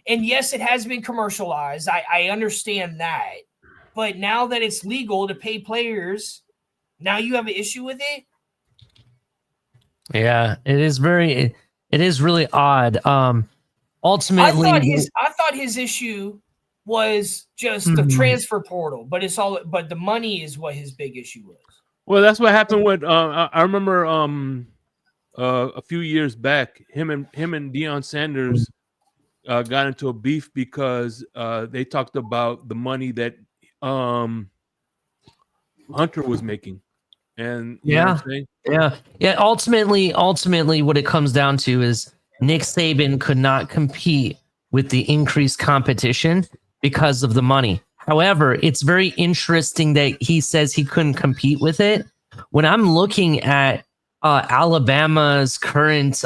And yes, it has been commercialized. I understand that. But now that it's legal to pay players, now you have an issue with it? Yeah, it is really odd. Ultimately, I thought his issue was just the transfer portal, but the money is what his big issue was. Well, that's what happened with I remember a few years back, him and Deion Sanders got into a beef because they talked about the money that Hunter was making. And you know what I'm saying? Yeah. Ultimately, what it comes down to is Nick Saban could not compete with the increased competition because of the money. However, it's very interesting that he says he couldn't compete with it. When I'm looking at Alabama's current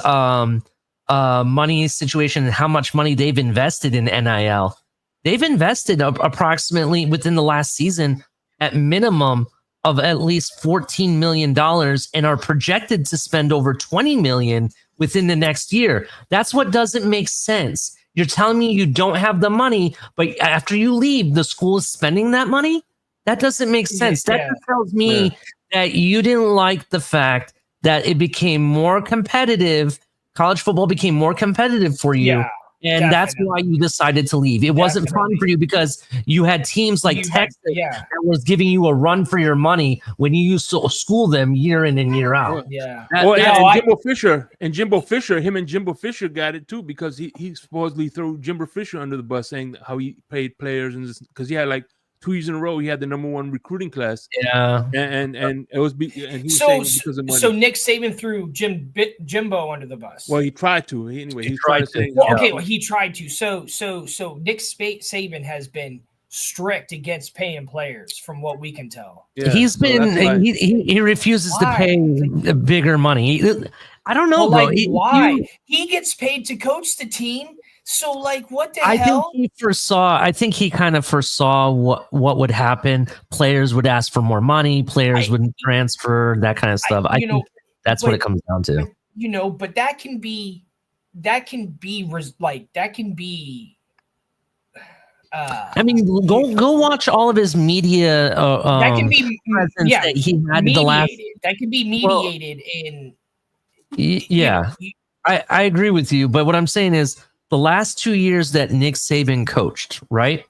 money situation and how much money they've invested in NIL, they've invested approximately within the last season at minimum of at least $14 million and are projected to spend over $20 million within the next year. That's what doesn't make sense. You're telling me you don't have the money, but after you leave, the school is spending that money? That doesn't make sense. That just tells me that you didn't like the fact that it became more competitive. College football became more competitive for you. Yeah. And that's why you decided to leave. It wasn't fun for you because you had teams like Texas that was giving you a run for your money when you used to school them year in and year out. Yeah. And Jimbo Fisher, him and Jimbo Fisher got it too because he supposedly threw Jimbo Fisher under the bus saying how he paid players and because he had like 2 years in a row he had the #1 recruiting class. Yeah. And it was and he was saying because of money. So Nick Saban threw Jimbo under the bus. Well, he tried to. He tried to say. He tried to. So Nick Saban has been strict against paying players, from what we can tell. Yeah, he refuses to pay bigger money. I don't know, bro. Why? He gets paid to coach the team. So, like, what the hell? I think he kind of foresaw what would happen. Players would ask for more money. Players wouldn't transfer, that kind of stuff. I think that's what it comes down to. But that can be. I mean, go watch all of his media. That can be that he had mediated. The last. That can be mediated I agree with you, but what I'm saying is the last 2 years that Nick Saban coached, right?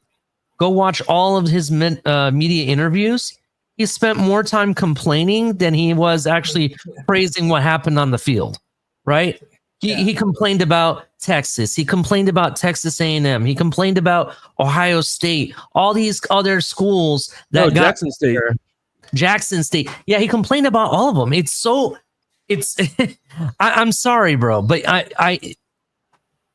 Go watch all of his media interviews. He spent more time complaining than he was actually praising what happened on the field, right? He complained about Texas. He complained about Texas A&M. He complained about Ohio State. All these other schools that got Jackson State. Jackson State. Yeah, he complained about all of them. I'm sorry, bro, but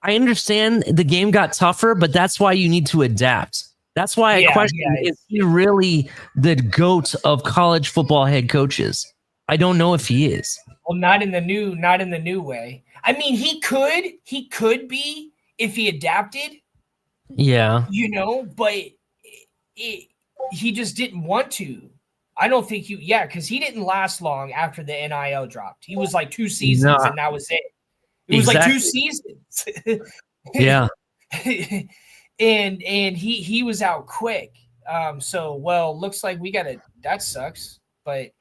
I understand the game got tougher, but that's why you need to adapt. That's why I question, is he really the GOAT of college football head coaches? I don't know if he is. Well, not in the new way. I mean, he could be if he adapted. Yeah. But he just didn't want to. I don't think because he didn't last long after the NIL dropped. He was like 2 seasons and that was it. It was like 2 seasons. Yeah. and he was out quick. Looks like that sucks, but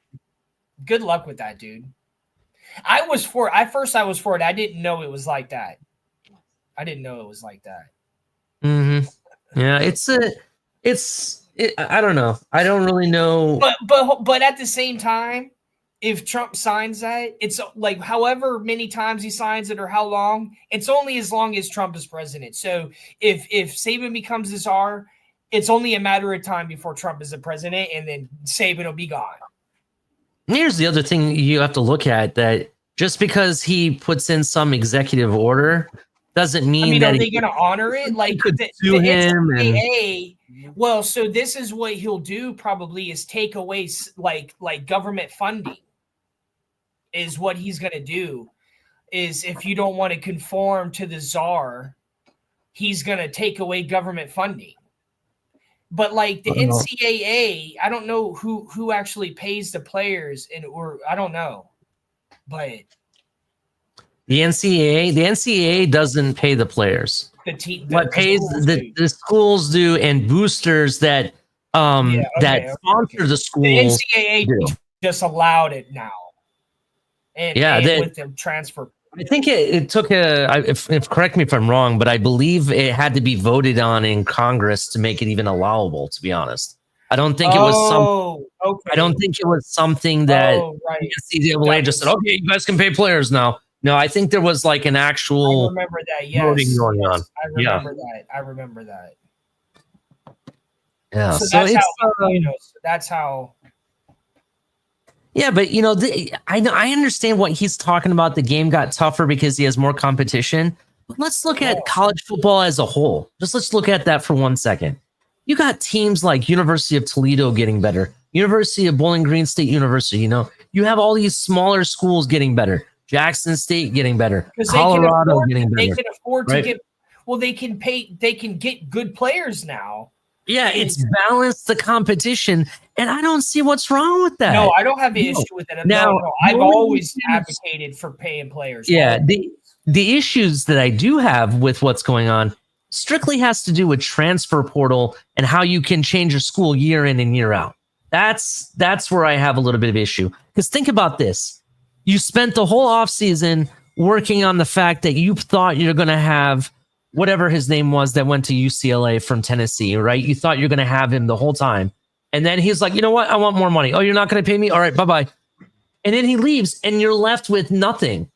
good luck with that, dude. I was for it. I didn't know it was like that. Mm-hmm. Yeah, I don't know. I don't really know. But at the same time, if Trump signs that, it's like however many times he signs it or how long, it's only as long as Trump is president. So if Saban becomes the czar, it's only a matter of time before Trump is the president, and then Saban will be gone. Here's the other thing you have to look at, that just because he puts in some executive order doesn't mean that are they going to honor it? Like the NCAA. Well, so this is what he'll do probably is take away like government funding is what he's going to do. Is if you don't want to conform to the czar, he's going to take away government funding. But like the NCAA, I don't know who actually pays the players, or I don't know, but the NCAA doesn't pay the players. what pays the schools do and boosters that that sponsor the schools. The NCAA just allowed it now. And with the transfer. I think it took if correct me if I'm wrong, but I believe it had to be voted on in Congress to make it even allowable, to be honest. I don't think it was I don't think it was something that NCAA just said, okay, you guys can pay players now. No, I think there was like an actual I remember that, voting going on. I remember that. Yeah. So that's how Yeah, but I understand what he's talking about. The game got tougher because he has more competition. But let's look at college football as a whole. Let's look at that for 1 second. You got teams like University of Toledo getting better, University of Bowling Green State University. You have all these smaller schools getting better. Jackson State getting better. Colorado getting better. They can afford to get. Well, they can pay. They can get good players now. Yeah, it's balanced the competition, and I don't see what's wrong with that. No, I don't have the issue with that. No, I've always advocated for paying players. Yeah, the issues that I do have with what's going on strictly has to do with transfer portal and how you can change your school year in and year out. That's where I have a little bit of issue. Because think about this. You spent the whole offseason working on the fact that you thought you're going to have whatever his name was that went to UCLA from Tennessee, right? You thought you're going to have him the whole time. And then he's like, you know what? I want more money. Oh, you're not going to pay me? All right, bye-bye. And then he leaves and you're left with nothing.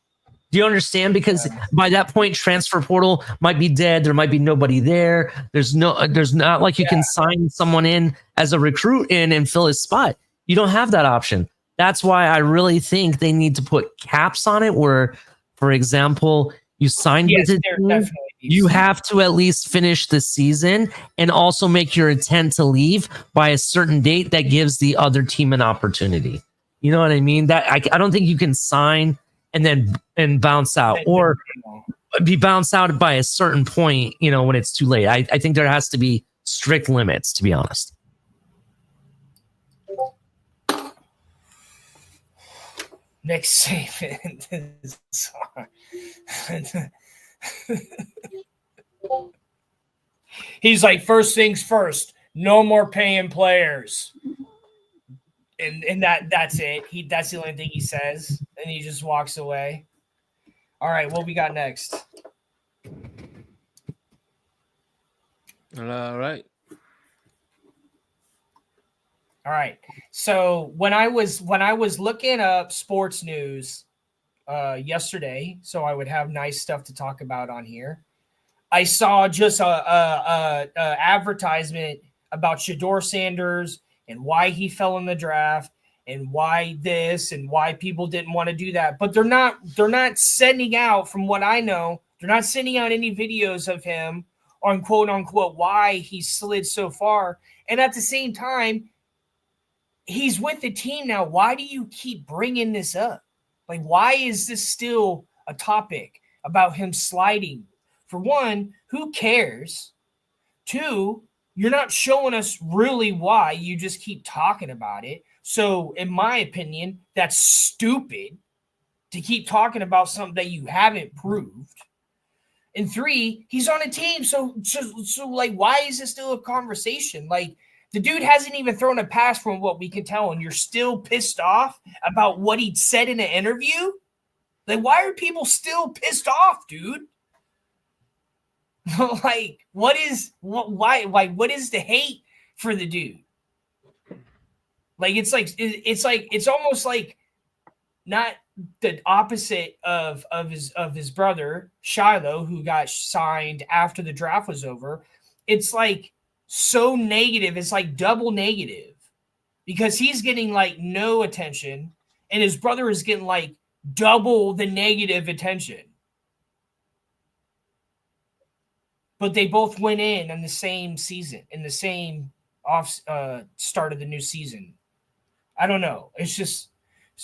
Do you understand? Because by that point, transfer portal might be dead. There might be nobody there. There's not like you can sign someone in as a recruit in and fill his spot. You don't have that option. That's why I really think they need to put caps on it where, for example, you signed with it. You have to at least finish the season and also make your intent to leave by a certain date that gives the other team an opportunity. You know what I mean? That I don't think you can sign and bounce out or be bounced out by a certain point, when it's too late. I think there has to be strict limits, to be honest. Nick Saban. He's like, first things first, no more paying players. And that's it. That's the only thing he says. And he just walks away. All right, what we got next? All right. All right. So when I was looking up sports news yesterday, so I would have nice stuff to talk about on here, I saw just a advertisement about Shedeur Sanders and why he fell in the draft and why this and why people didn't want to do that. But they're not sending out, from what I know, they're not sending out any videos of him on quote unquote why he slid so far. And at the same time, he's with the team now. Why do you keep bringing this up? Like, why is this still a topic about him sliding? For one, who cares? Two, you're not showing us really why. You just keep talking about it. So, in my opinion, that's stupid to keep talking about something that you haven't proved. And three, he's on a team. So like, why is this still a conversation? Like, the dude hasn't even thrown a pass from what we can tell, and you're still pissed off about what he said in an interview? Like, why are people still pissed off, dude? Like, what is the hate for the dude? Like, it's almost like not the opposite of his brother Shiloh, who got signed after the draft was over. It's like so negative. It's like double negative because he's getting like no attention and his brother is getting like double the negative attention. But they both went in the same season, in the same start of the new season. I don't know. It's just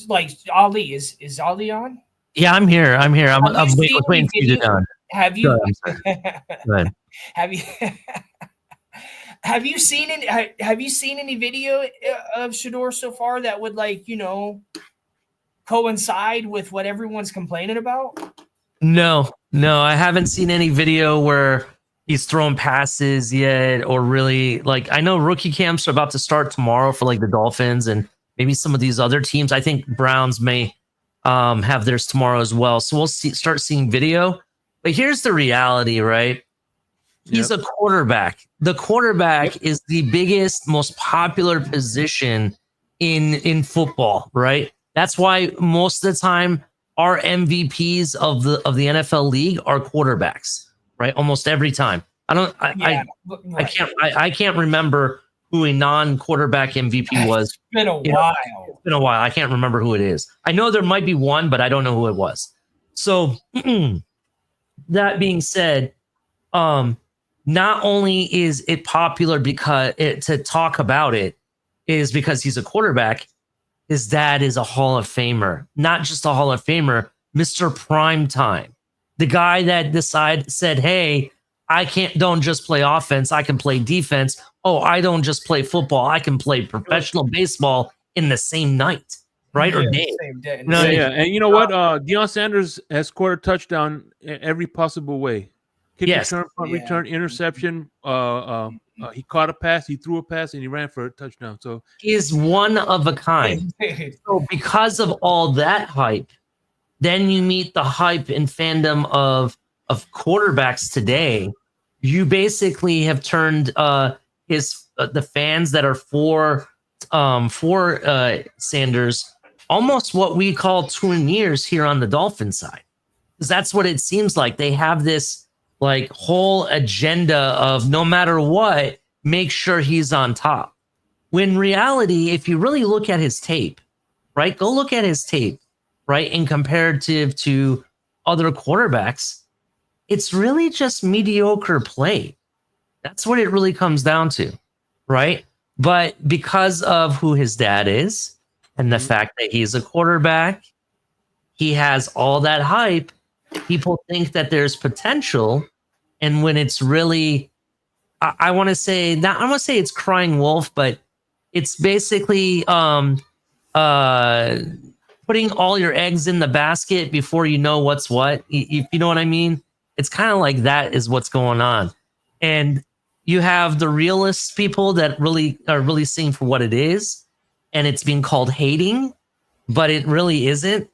like Ali. Is Ali on? Yeah, I'm here. I'm waiting for you to done. Have you? Go ahead. Have you seen any video of Shedeur so far that would coincide with what everyone's complaining about? No, I haven't seen any video where he's throwing passes yet, or really like I know rookie camps are about to start tomorrow for like the Dolphins and maybe some of these other teams. I think Browns may have theirs tomorrow as well. So we'll start seeing video. But here's the reality, right? He's a quarterback. The quarterback is the biggest, most popular position in football, right? That's why most of the time our MVPs of the NFL league are quarterbacks, right? Almost every time. I can't remember who a non-quarterback MVP was. It's been a while. It's been a while. I can't remember who it is. I know there might be one, but I don't know who it was. So that being said, not only is it popular because to talk about it is because he's a quarterback, his dad is a Hall of Famer, not just a Hall of Famer, Mr. Primetime, the guy that said, hey, don't just play offense, I can play defense. Oh, I don't just play football, I can play professional baseball in the same night, right? Or day. Same day. Yeah. And you know what? Deion Sanders has scored a touchdown every possible way. Kick return, punt return, interception. He caught a pass, he threw a pass, and he ran for a touchdown. So he is one of a kind. So because of all that hype, then you meet the hype and fandom of quarterbacks today. You basically have turned the fans that are for Sanders almost what we call tweeners here on the Dolphin side, because that's what it seems like. They have this like whole agenda of no matter what, make sure he's on top. When reality, if you really look at his tape, right? Go look at his tape, right? In comparative to other quarterbacks, it's really just mediocre play. That's what it really comes down to, right? But because of who his dad is and the fact that he's a quarterback, he has all that hype. People think that there's potential, and when it's really, I want to say it's crying wolf, but it's basically putting all your eggs in the basket before you know what's what. If you know what I mean? It's kind of like that is what's going on, and you have the realist people that really are really seeing for what it is, and it's being called hating, but it really isn't.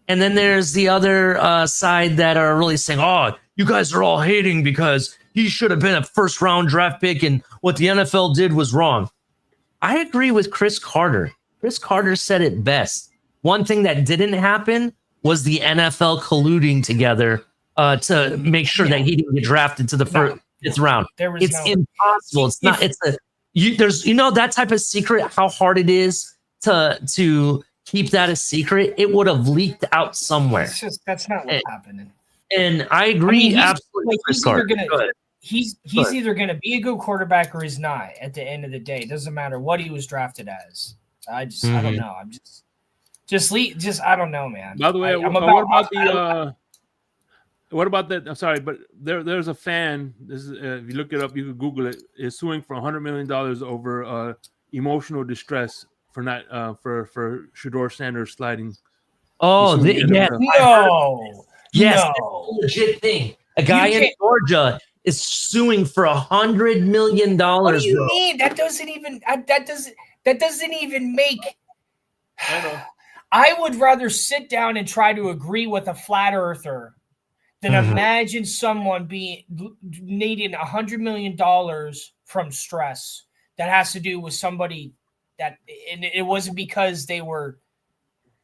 And then there's the other side that are really saying, oh, you guys are all hating because he should have been a first-round draft pick and what the NFL did was wrong. I agree with Chris Carter. Chris Carter said it best. One thing that didn't happen was the NFL colluding together to make sure that he didn't get drafted to the first round. It's impossible. It's not. It's there's that type of secret. How hard it is to keep that a secret. It would have leaked out somewhere. That's not what's happening. And I agree absolutely. He's either going to be a good quarterback or he's not. At the end of the day, it doesn't matter what he was drafted as. I don't know. I'm just I don't know, man. By the way, what about that? I'm sorry, but there's a fan. This is, if you look it up, you can Google it. Is suing for $100 million over emotional distress for not for Shedeur Sanders sliding. Oh, no, yes, no, legit thing. A guy in Georgia is suing for $100 million. What do you mean? That doesn't even make. I know. I would rather sit down and try to agree with a flat earther than imagine someone needing $100 million from stress that has to do with somebody that, and it wasn't because they were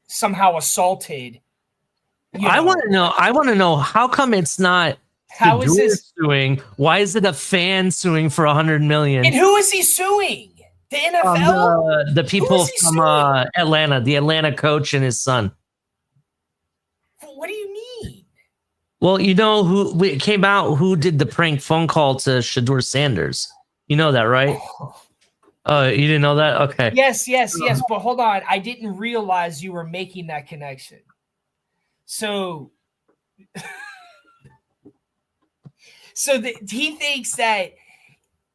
somehow assaulted. I want to know how come it's not. How is this suing? Why is it a fan suing for $100 million? And who is he suing? The NFL? The people from Atlanta, the Atlanta coach and his son. What do you mean? Well, you know who it came out who did the prank phone call to Shedeur Sanders. You know that, right? Oh, you didn't know that? Okay. Yes. But hold on. I didn't realize you were making that connection. So he thinks that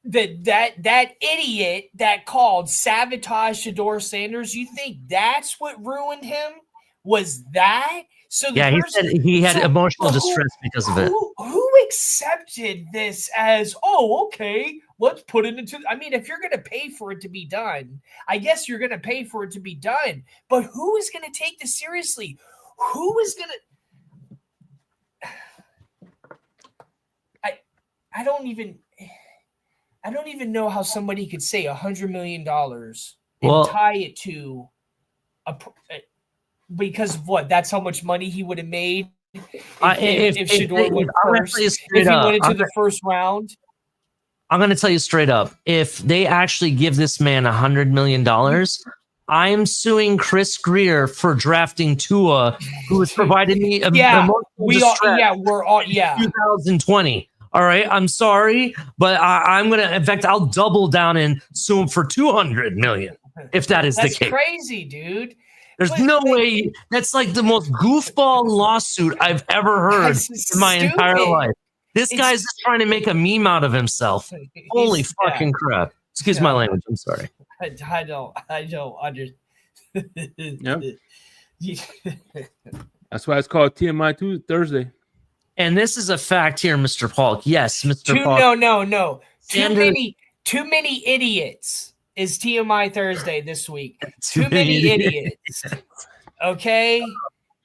idiot that called sabotage Shedeur Sanders, you think that's what ruined him? Was that? So the Yeah, he person, said he had so- emotional but distress because of it. Who accepted this as, oh, okay, let's put it into? I mean, if you're going to pay for it to be done, I guess you're going to pay for it to be done. But who is going to take this seriously? Who is going to? I don't even know how somebody could say $100 million and tie it to because of what? That's how much money he would have made if Shedeur went first. If he went into the first round. I'm going to tell you straight up. If they actually give this man $100 million, I am suing Chris Greer for drafting Tua, who has provided me emotional distress. We're all 2020. All right, I'm sorry, but I'm gonna. In fact, I'll double down and sue him for $200 million if that is the case. That's crazy, dude. There's no way. That's like the most goofball lawsuit I've ever heard in my entire life. This guy's just trying to make a meme out of himself. Holy fucking crap! Excuse my language. I'm sorry. I don't understand. Yep. That's why it's called TMI Thursday. And this is a fact here, Mr. Polk. Yes, Mr. Polk. No. Too many idiots is TMI Thursday this week. Too many idiots. Okay?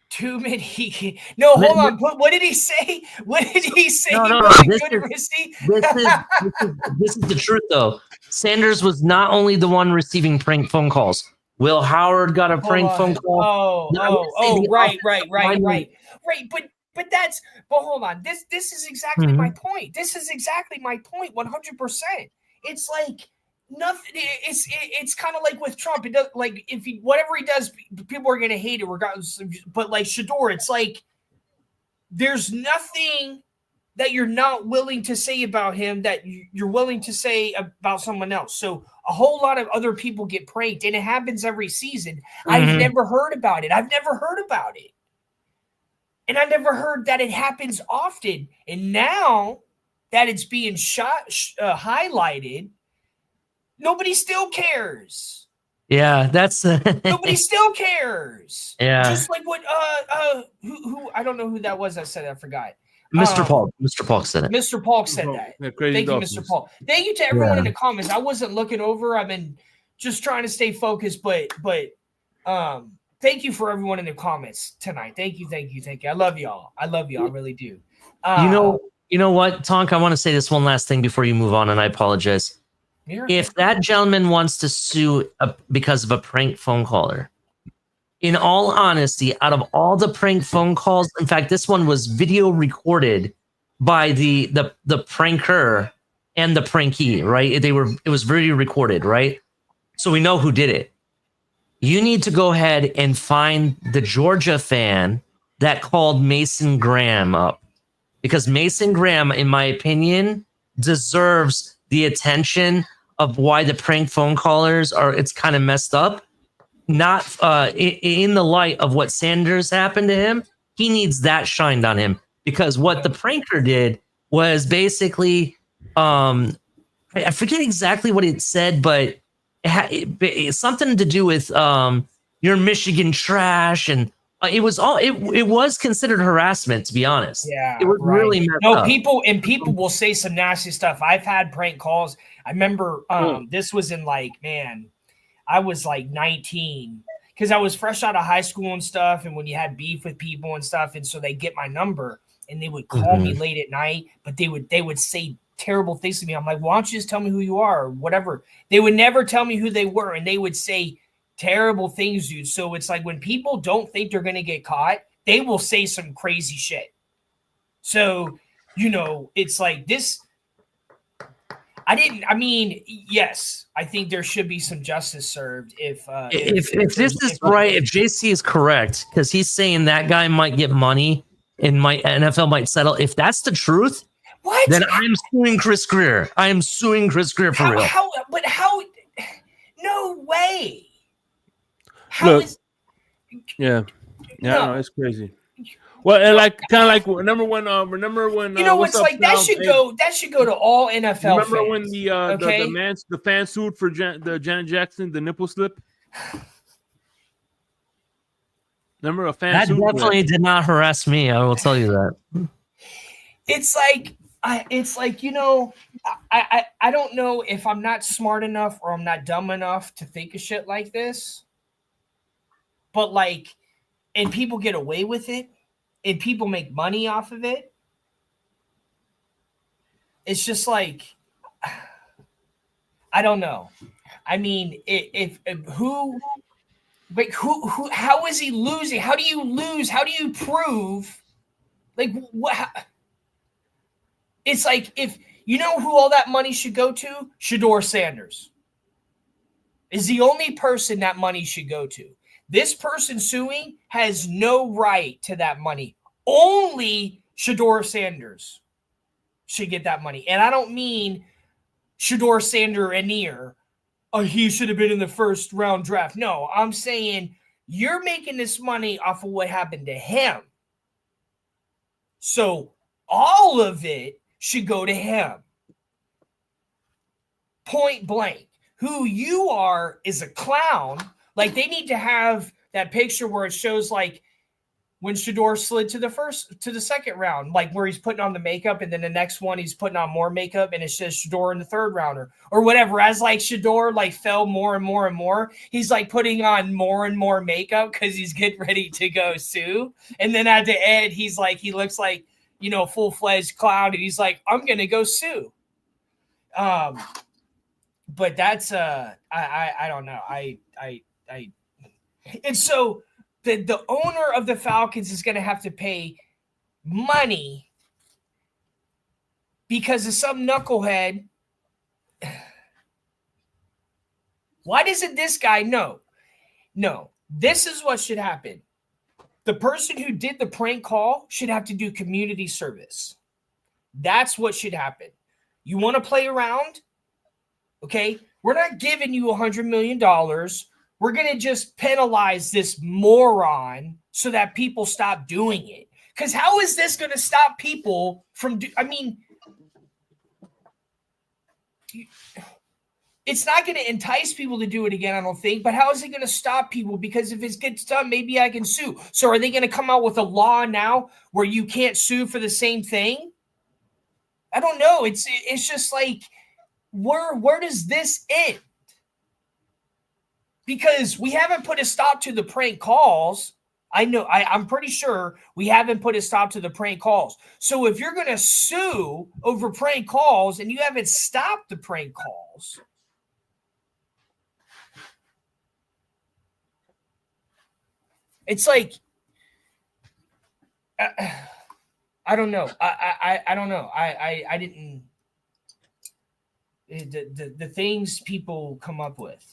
Too many. No, hold on. What did he say? What did he say? No. This is the truth, though. Sanders was not only the one receiving prank phone calls. Will Howard got a prank phone call. Right. But hold on. This is exactly my point. This is exactly my point. 100%. It's like nothing. It's kind of like with Trump. It does, like if he whatever he does, people are gonna hate it regardless. But like Shedeur, it's like there's nothing that you're not willing to say about him that you're willing to say about someone else. So a whole lot of other people get pranked, and it happens every season. I've never heard about it. And I never heard that it happens often. And now that it's being highlighted, nobody still cares. Yeah, that's nobody still cares. Yeah, just like what who I don't know who that was. I said I forgot. Mr. Paul. Mr. Paul said it. Mr. Paul said that. Thank you, Mr. Paul. Thank you to everyone in the comments. I wasn't looking over. I've been just trying to stay focused, but thank you for everyone in the comments tonight. Thank you. I love y'all. I really do. You know what, Tonk? I want to say this one last thing before you move on, and I apologize. If that gentleman wants to sue because of a prank phone caller, in all honesty, out of all the prank phone calls, in fact, this one was video recorded by the pranker and the prankee, right? It was video recorded, right? So we know who did it. You need to go ahead and find the Georgia fan that called Mason Graham up, because Mason Graham, in my opinion, deserves the attention of why the prank phone callers are. It's kind of messed up. Not in the light of what Sanders happened to him. He needs that shined on him, because what the pranker did was basically, I forget exactly what it said, but it's something to do with your Michigan trash, and it was considered harassment, to be honest. Yeah, it was really messed up. People will say some nasty stuff. I've had prank calls. I remember this was in I was like 19 because I was fresh out of high school and stuff. And when you had beef with people and stuff, and so they get my number and they would call me late at night, but they would say terrible things to me. I'm like, why don't you just tell me who you are or whatever? They would never tell me who they were, and they would say terrible things, dude. So it's like when people don't think they're going to get caught, they will say some crazy shit. So, it's like this. Yes, I think there should be some justice served if this is right, if JC is correct, because he's saying that guy might get money and NFL might settle. If that's the truth, then I'm suing Chris Greer. I am suing Chris Greer for real. How? No way. No, it's crazy. Well, and remember when it's like that should go to all NFL. Remember fans, when the fan sued for the Janet Jackson, the nipple slip? Remember a fan That soon definitely did not harass me. I will tell you that. It's like I don't know if I'm not smart enough or I'm not dumb enough to think of shit like this. But like, and people get away with it, and people make money off of it. It's just like, I don't know. I mean, if who, like who, how is he losing? How do you lose? How do you prove? Like what? It's like, if you know who all that money should go to, Shador Sanders is the only person that money should go to. This person suing has no right to that money. Only Shador Sanders should get that money. And I don't mean Shador Sander and Near. Oh, he should have been in the first round draft. No, I'm saying you're making this money off of what happened to him. So all of it should go to him. Point blank. Who you are is a clown. Like, they need to have that picture where it shows like when Shador slid to the second round, like where he's putting on the makeup, and then the next one he's putting on more makeup, and it says Shador in the third rounder or whatever. As like Shador like fell more and more and more, he's like putting on more and more makeup because he's getting ready to go sue. And then at the end, he looks like, full-fledged clown, and he's like, I'm gonna go sue. But that's I don't know. And so the owner of the Falcons is going to have to pay money because of some knucklehead. Why doesn't this guy know? No, this is what should happen. The person who did the prank call should have to do community service. That's what should happen. You want to play around? Okay, we're not giving you $100 million. We're going to just penalize this moron so that people stop doing it. Because how is this going to stop people from it's not going to entice people to do it again, I don't think. But how is it going to stop people? Because if it gets done, maybe I can sue. So are they going to come out with a law now where you can't sue for the same thing? I don't know. It's just like, where does this end? Because we haven't put a stop to the prank calls. I'm pretty sure we haven't put a stop to the prank calls. So if you're going to sue over prank calls and you haven't stopped the prank calls, it's like, I don't know. I don't know. I didn't. The things people come up with.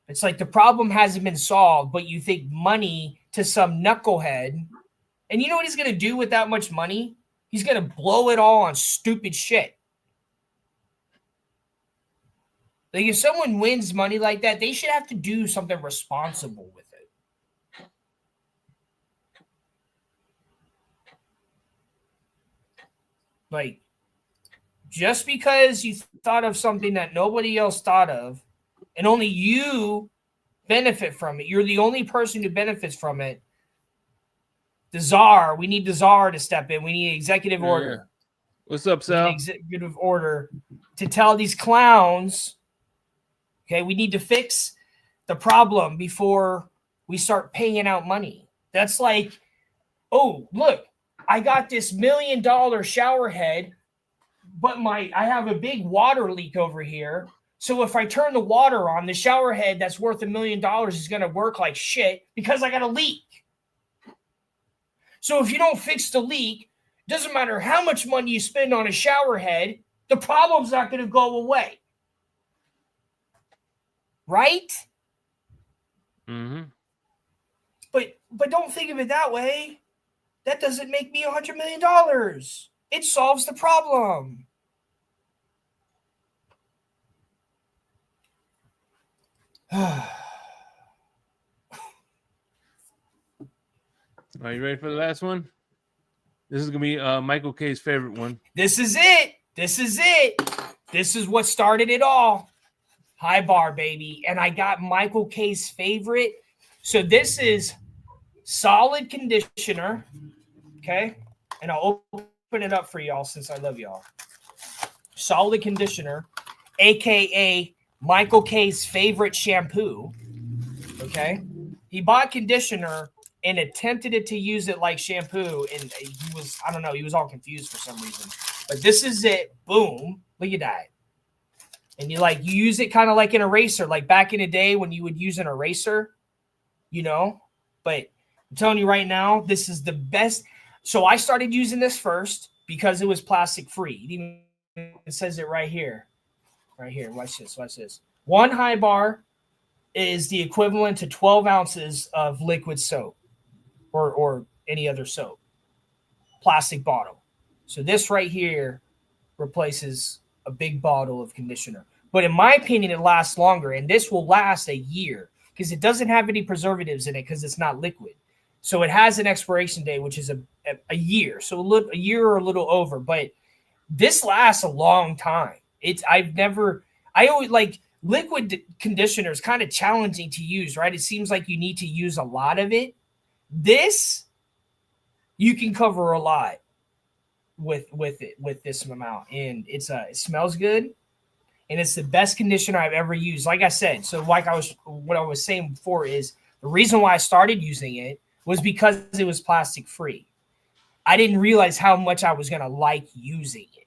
It's like the problem hasn't been solved, but you think money to some knucklehead. And you know what he's going to do with that much money? He's going to blow it all on stupid shit. Like, if someone wins money like that, they should have to do something responsible with it. Like, just because you thought of something that nobody else thought of, and only you benefit from it, you're the only person who benefits from it. The czar, we need the czar to step in. We need executive order. What's up, Sal? Executive order to tell these clowns, okay, we need to fix the problem before we start paying out money. That's like, oh, look, I got this $1 million shower head, but I have a big water leak over here. So if I turn the water on, the shower head that's worth $1 million is going to work like shit because I got a leak. So if you don't fix the leak, doesn't matter how much money you spend on a shower head, the problem's not going to go away. Right? Mm-hmm. But don't think of it that way. That doesn't make me $100 million. It solves the problem. Are you ready for the last one? This is going to be Michael K's favorite one. This is it. This is what started it all. High bar, baby. And I got Michael K's favorite. So this is solid conditioner. Okay. And I'll open it up for y'all since I love y'all. Solid conditioner, aka Michael K's favorite shampoo. Okay. He bought conditioner and attempted to use it like shampoo, and he was, I don't know, he was all confused for some reason. But this is it. Boom. Look at that. And you use it kind of like an eraser, like back in the day when you would use an eraser, you know. But I'm telling you right now, this is the best. So I started using this first because it was plastic free. It says it right here. Right here. Watch this. Watch this. One high bar is the equivalent to 12 ounces of liquid soap or any other soap. Plastic bottle. So this right here replaces a big bottle of conditioner. But in my opinion, it lasts longer, and this will last a year because it doesn't have any preservatives in it because it's not liquid. So it has an expiration date, which is a year. So a year or a little over, but this lasts a long time. I always like liquid conditioner is kind of challenging to use, right? It seems like you need to use a lot of it. This, you can cover a lot with this amount, and it smells good, and it's the best conditioner I've ever used. Like I said, so what I was saying before is the reason why I started using it was because it was plastic free. I didn't realize how much I was going to like using it.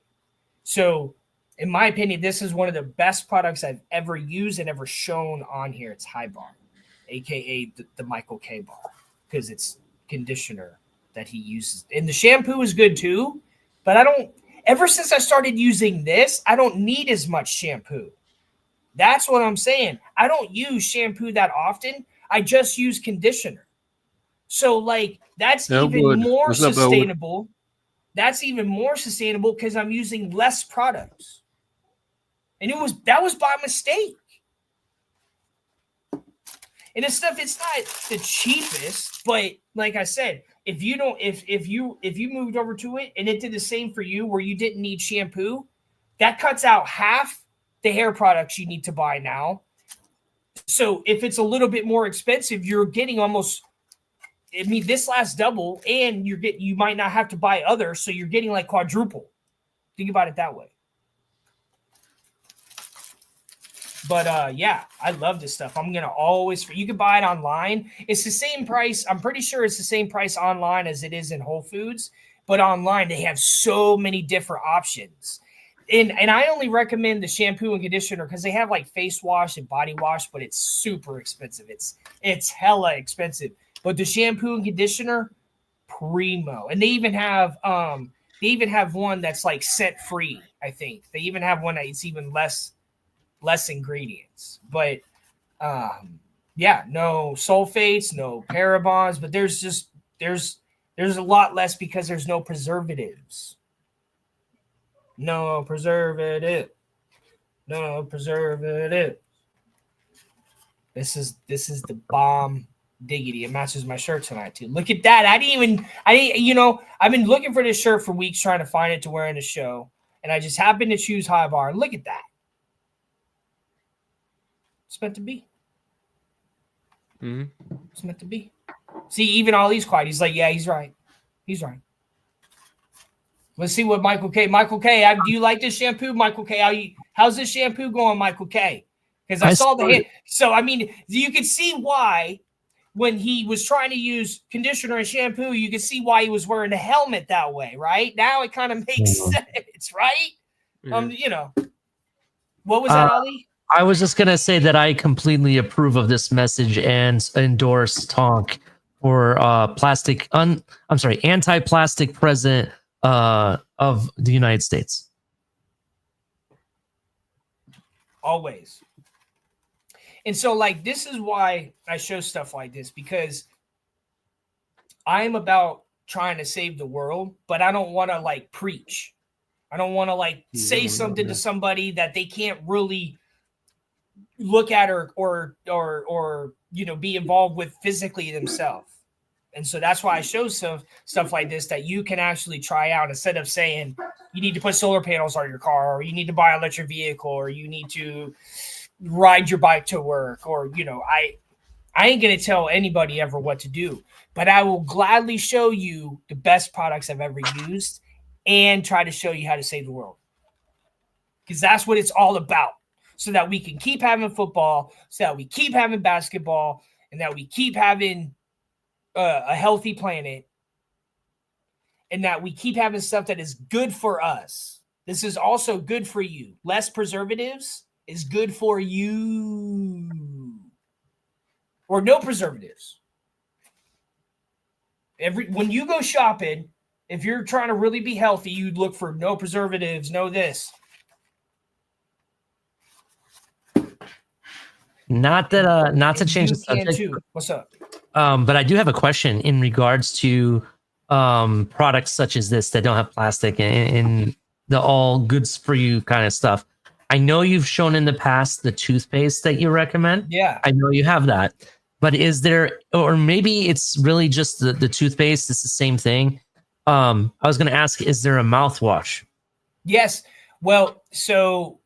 So in my opinion, this is one of the best products I've ever used and ever shown on here. It's High Bar, aka the Michael K bar, because it's conditioner that he uses. And the shampoo is good too, but ever since I started using this, I don't need as much shampoo. That's what I'm saying. I don't use shampoo that often. I just use conditioner. So that's even more sustainable. That's even more sustainable because I'm using less products. And that was by mistake. And it's not the cheapest, but like I said, if you moved over to it and it did the same for you where you didn't need shampoo, that cuts out half the hair products you need to buy now. So if it's a little bit more expensive, you're getting almost, I mean, this lasts double, and you might not have to buy others, so you're getting like quadruple. Think about it that way. But yeah, I love this stuff. I'm gonna you can buy it online. It's the same price. I'm pretty sure it's the same price online as it is in Whole Foods, but online they have so many different options. And I only recommend the shampoo and conditioner because they have like face wash and body wash, but it's super expensive. It's hella expensive. But the shampoo and conditioner, primo. And they even have one that's like scent free, I think. They even have one that's even less ingredients. But yeah, no sulfates, no parabens, but there's a lot less because there's no preservatives. No preservative. No preservative. This is the bomb diggity. It matches my shirt tonight too. Look at that. I've been looking for this shirt for weeks trying to find it to wear in the show, and I just happened to choose High Bar. Look at that. It's meant to be. Mm-hmm. It's meant to be. See, even Ali's quiet. He's like, yeah, he's right. He's right. Let's see what Michael K. Do you like this shampoo, Michael K? How's this shampoo going, Michael K? Because I saw the hit. So, I mean, you can see why when he was trying to use conditioner and shampoo, you can see why he was wearing a helmet that way, right? Now it kind of makes sense, right? Yeah. What was that, Ali? I was just going to say that I completely approve of this message and endorse Tonk for anti-plastic president of the United States. Always. And so this is why I show stuff like this, because I'm about trying to save the world, but I don't want to preach. I don't want to say something to somebody that they can't really look at or be involved with physically themselves. And so that's why I show stuff like this that you can actually try out instead of saying you need to put solar panels on your car, or you need to buy an electric vehicle, or you need to ride your bike to work, or I ain't gonna tell anybody ever what to do, but I will gladly show you the best products I've ever used and try to show you how to save the world. Because that's what it's all about. So that we can keep having football, so that we keep having basketball, and that we keep having a healthy planet, and that we keep having stuff that is good for us. This is also good for you. Less preservatives is good for you. Or no preservatives. When you go shopping, if you're trying to really be healthy, you look for no preservatives, no this. Not to change the subject. Too. What's up? But I do have a question in regards to products such as this that don't have plastic and the all goods for you kind of stuff. I know you've shown in the past the toothpaste that you recommend. Yeah. I know you have that. But is there, or maybe it's really just the toothpaste, it's the same thing. I was going to ask, is there a mouthwash? Yes. Well, so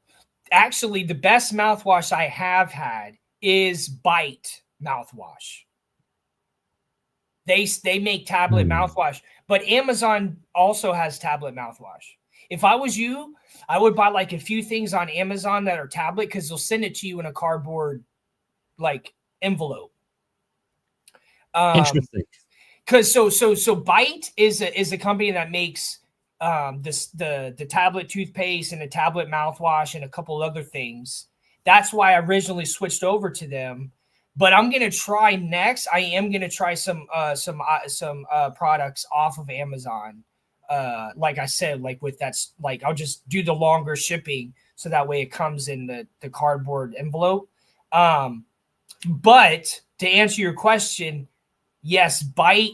actually the best mouthwash I have had is Bite mouthwash. They make tablet mouthwash, but Amazon also has tablet mouthwash. If I was you, I would buy like a few things on Amazon that are tablet because they'll send it to you in a cardboard like envelope. Interesting. Because so Bite is a company that makes the tablet toothpaste and the tablet mouthwash and a couple other things. That's why I originally switched over to them. But I'm gonna try next. I am gonna try some products off of Amazon. Like I said, like with that's like I'll just do the longer shipping so that way it comes in the cardboard envelope. But to answer your question, yes, Bite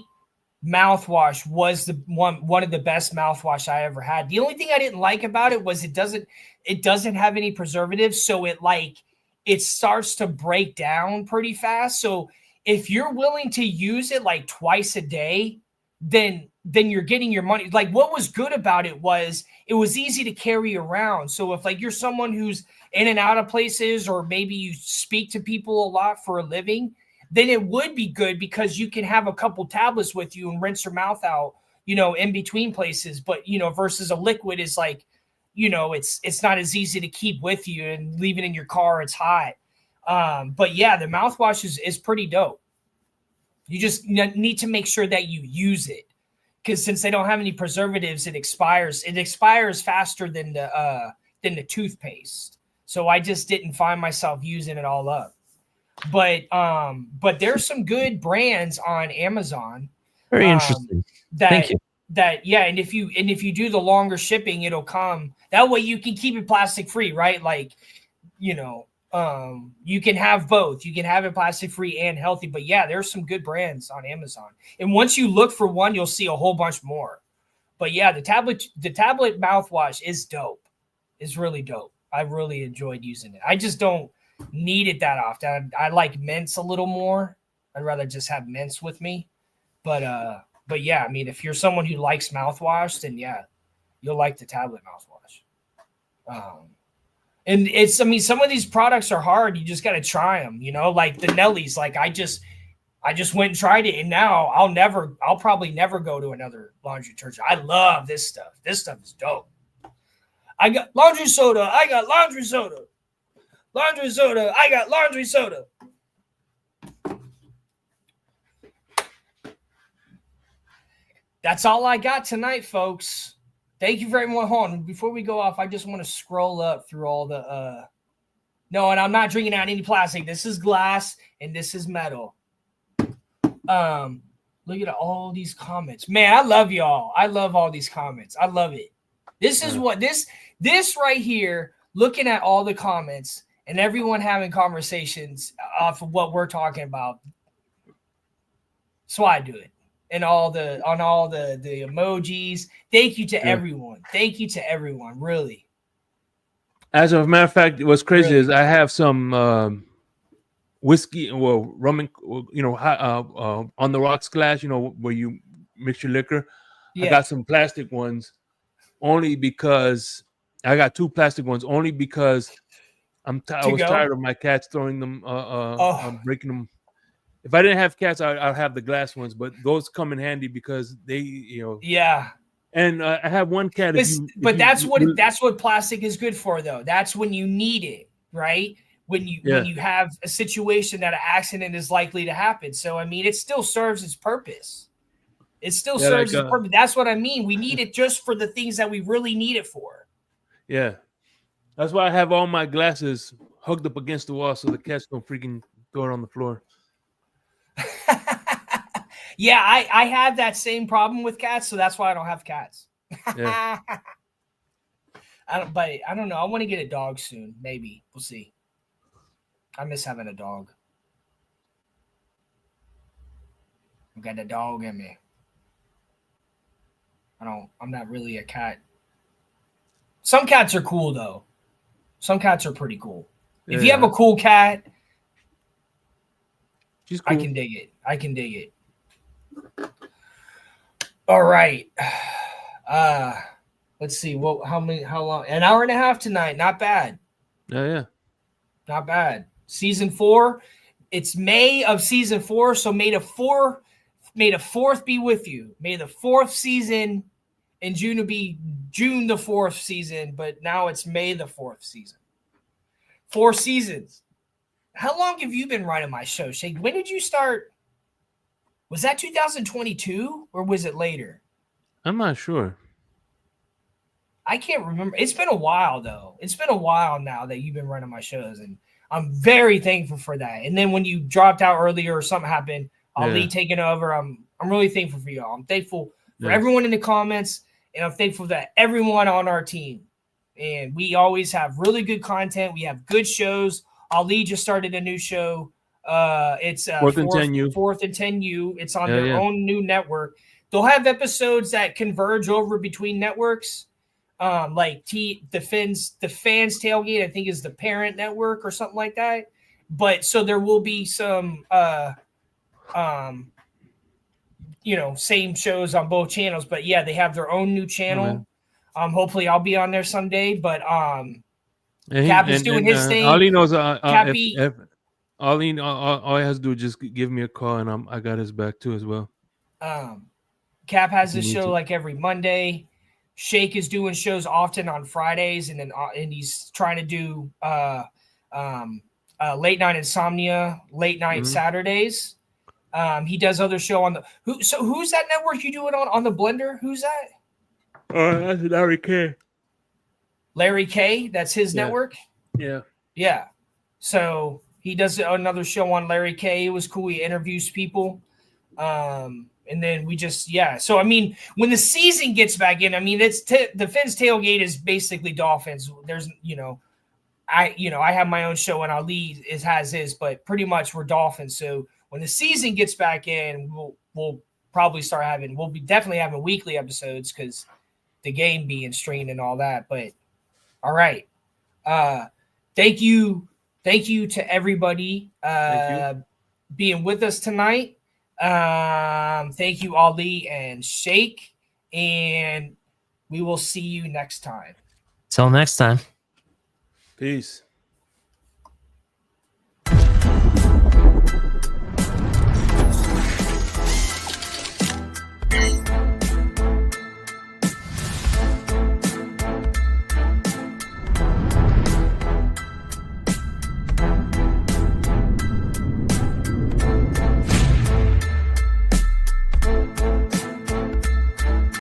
mouthwash was the one of the best mouthwash I ever had. The only thing I didn't like about it was it doesn't have any preservatives, so it starts to break down pretty fast. So if you're willing to use it like twice a day, then you're getting your money. Like what was good about it was easy to carry around. So if like you're someone who's in and out of places, or maybe you speak to people a lot for a living, then it would be good because you can have a couple tablets with you and rinse your mouth out, in between places. But, versus a liquid is like, it's not as easy to keep with you and leave it in your car. It's hot. But yeah, the mouthwash is pretty dope. You just need to make sure that you use it because since they don't have any preservatives, it expires. It expires faster than the toothpaste. So I just didn't find myself using it all up. But there's some good brands on Amazon. Very interesting. Thank you. And if you do the longer shipping, it'll come that way. You can keep it plastic free, right? Like, you can have both. You can have it plastic free and healthy. But yeah, there's some good brands on Amazon. And once you look for one, you'll see a whole bunch more. But yeah, the tablet mouthwash is dope. It's really dope. I really enjoyed using it. I just don't need it that often. I like mints a little more. I'd rather just have mints with me. But yeah, I mean, if you're someone who likes mouthwash, then yeah, you'll like the tablet mouthwash. And some of these products are hard. You just got to try them, like the Nellies. Like I just went and tried it, and now I'll probably never go to another laundry detergent. I love this stuff. This stuff is dope. I got laundry soda. I got laundry soda. Laundry soda. I got laundry soda. That's all I got tonight, folks. Thank you very much. Hold on. Before we go off, I just want to scroll up through all the No, and I'm not drinking out any plastic. This is glass and this is metal. Look at all these comments. Man, I love y'all. I love all these comments. I love it. This is what this right here, looking at all the comments and everyone having conversations off of what we're talking about. That's why I do it. And all the emojis. Thank you to everyone. Thank you to everyone. Really. As a matter of fact, what's crazy is I have some whiskey, rum, and on the rocks glass. Where you mix your liquor. Yeah. I got some plastic ones, only because I got two plastic ones, only because I was tired of my cats throwing them, breaking them. If I didn't have cats, I'd have the glass ones, but those come in handy because they, Yeah. And I have one cat. But that's what plastic is good for, though. That's when you need it, right? When you have a situation that an accident is likely to happen. So I mean, it still serves its purpose. It still serves its purpose. That's what I mean. We need it just for the things that we really need it for. Yeah, that's why I have all my glasses hugged up against the wall so the cats don't freaking throw it on the floor. Yeah, I have that same problem with cats, so that's why I don't have cats. Yeah. I don't know. I want to get a dog soon. Maybe. We'll see. I miss having a dog. I've got a dog in me. I'm not really a cat. Some cats are cool though. Some cats are pretty cool. If you have a cool cat, she's cool. I can dig it. All right. Let's see. How long? An hour and a half tonight. Not bad. Yeah. Not bad. Season 4. It's May of season 4. So may the 4th be with you. May the 4th season in June to be June the 4th season, but now it's May the 4th season. 4 seasons. How long have you been running my show, Shake? When did you start? Was that 2022 or was it later? I'm not sure. I can't remember. It's been a while, though. It's been a while now that you've been running my shows, and I'm very thankful for that. And then when you dropped out earlier or something happened, Ali taking over, I'm really thankful for y'all. I'm thankful for everyone in the comments, and I'm thankful that everyone on our team. And we always have really good content. We have good shows. Ali just started a new show. It's Fourth and 10U. It's on their own new network. They'll have episodes that converge over between networks. Like the fans tailgate, I think is the parent network or something like that. But so there will be some same shows on both channels. But yeah, they have their own new channel. Hopefully I'll be on there someday. But Cap is doing his thing. All he knows, if all he has to do is just give me a call, and I got his back too as well. Cap has this show like every Monday. Shake is doing shows often on Fridays, and he's trying to do late night insomnia, late night Saturdays. He does other show on who's that network you do it on the Blender? Who's that? That's Larry K. Larry K. That's his network. Yeah. So he does another show on Larry K. It was cool. He interviews people. And then we just, So, I mean, when the season gets back in, I mean, it's the Fins Tailgate is basically Dolphins. There's, I have my own show and Ali has his, but pretty much we're Dolphins. So when the season gets back in, we'll probably start we'll be definitely having weekly episodes because the game being streamed and all that. But all right. Thank you to everybody being with us tonight. Thank you, Ali and Shake, and we will see you next time. Till next time. Peace.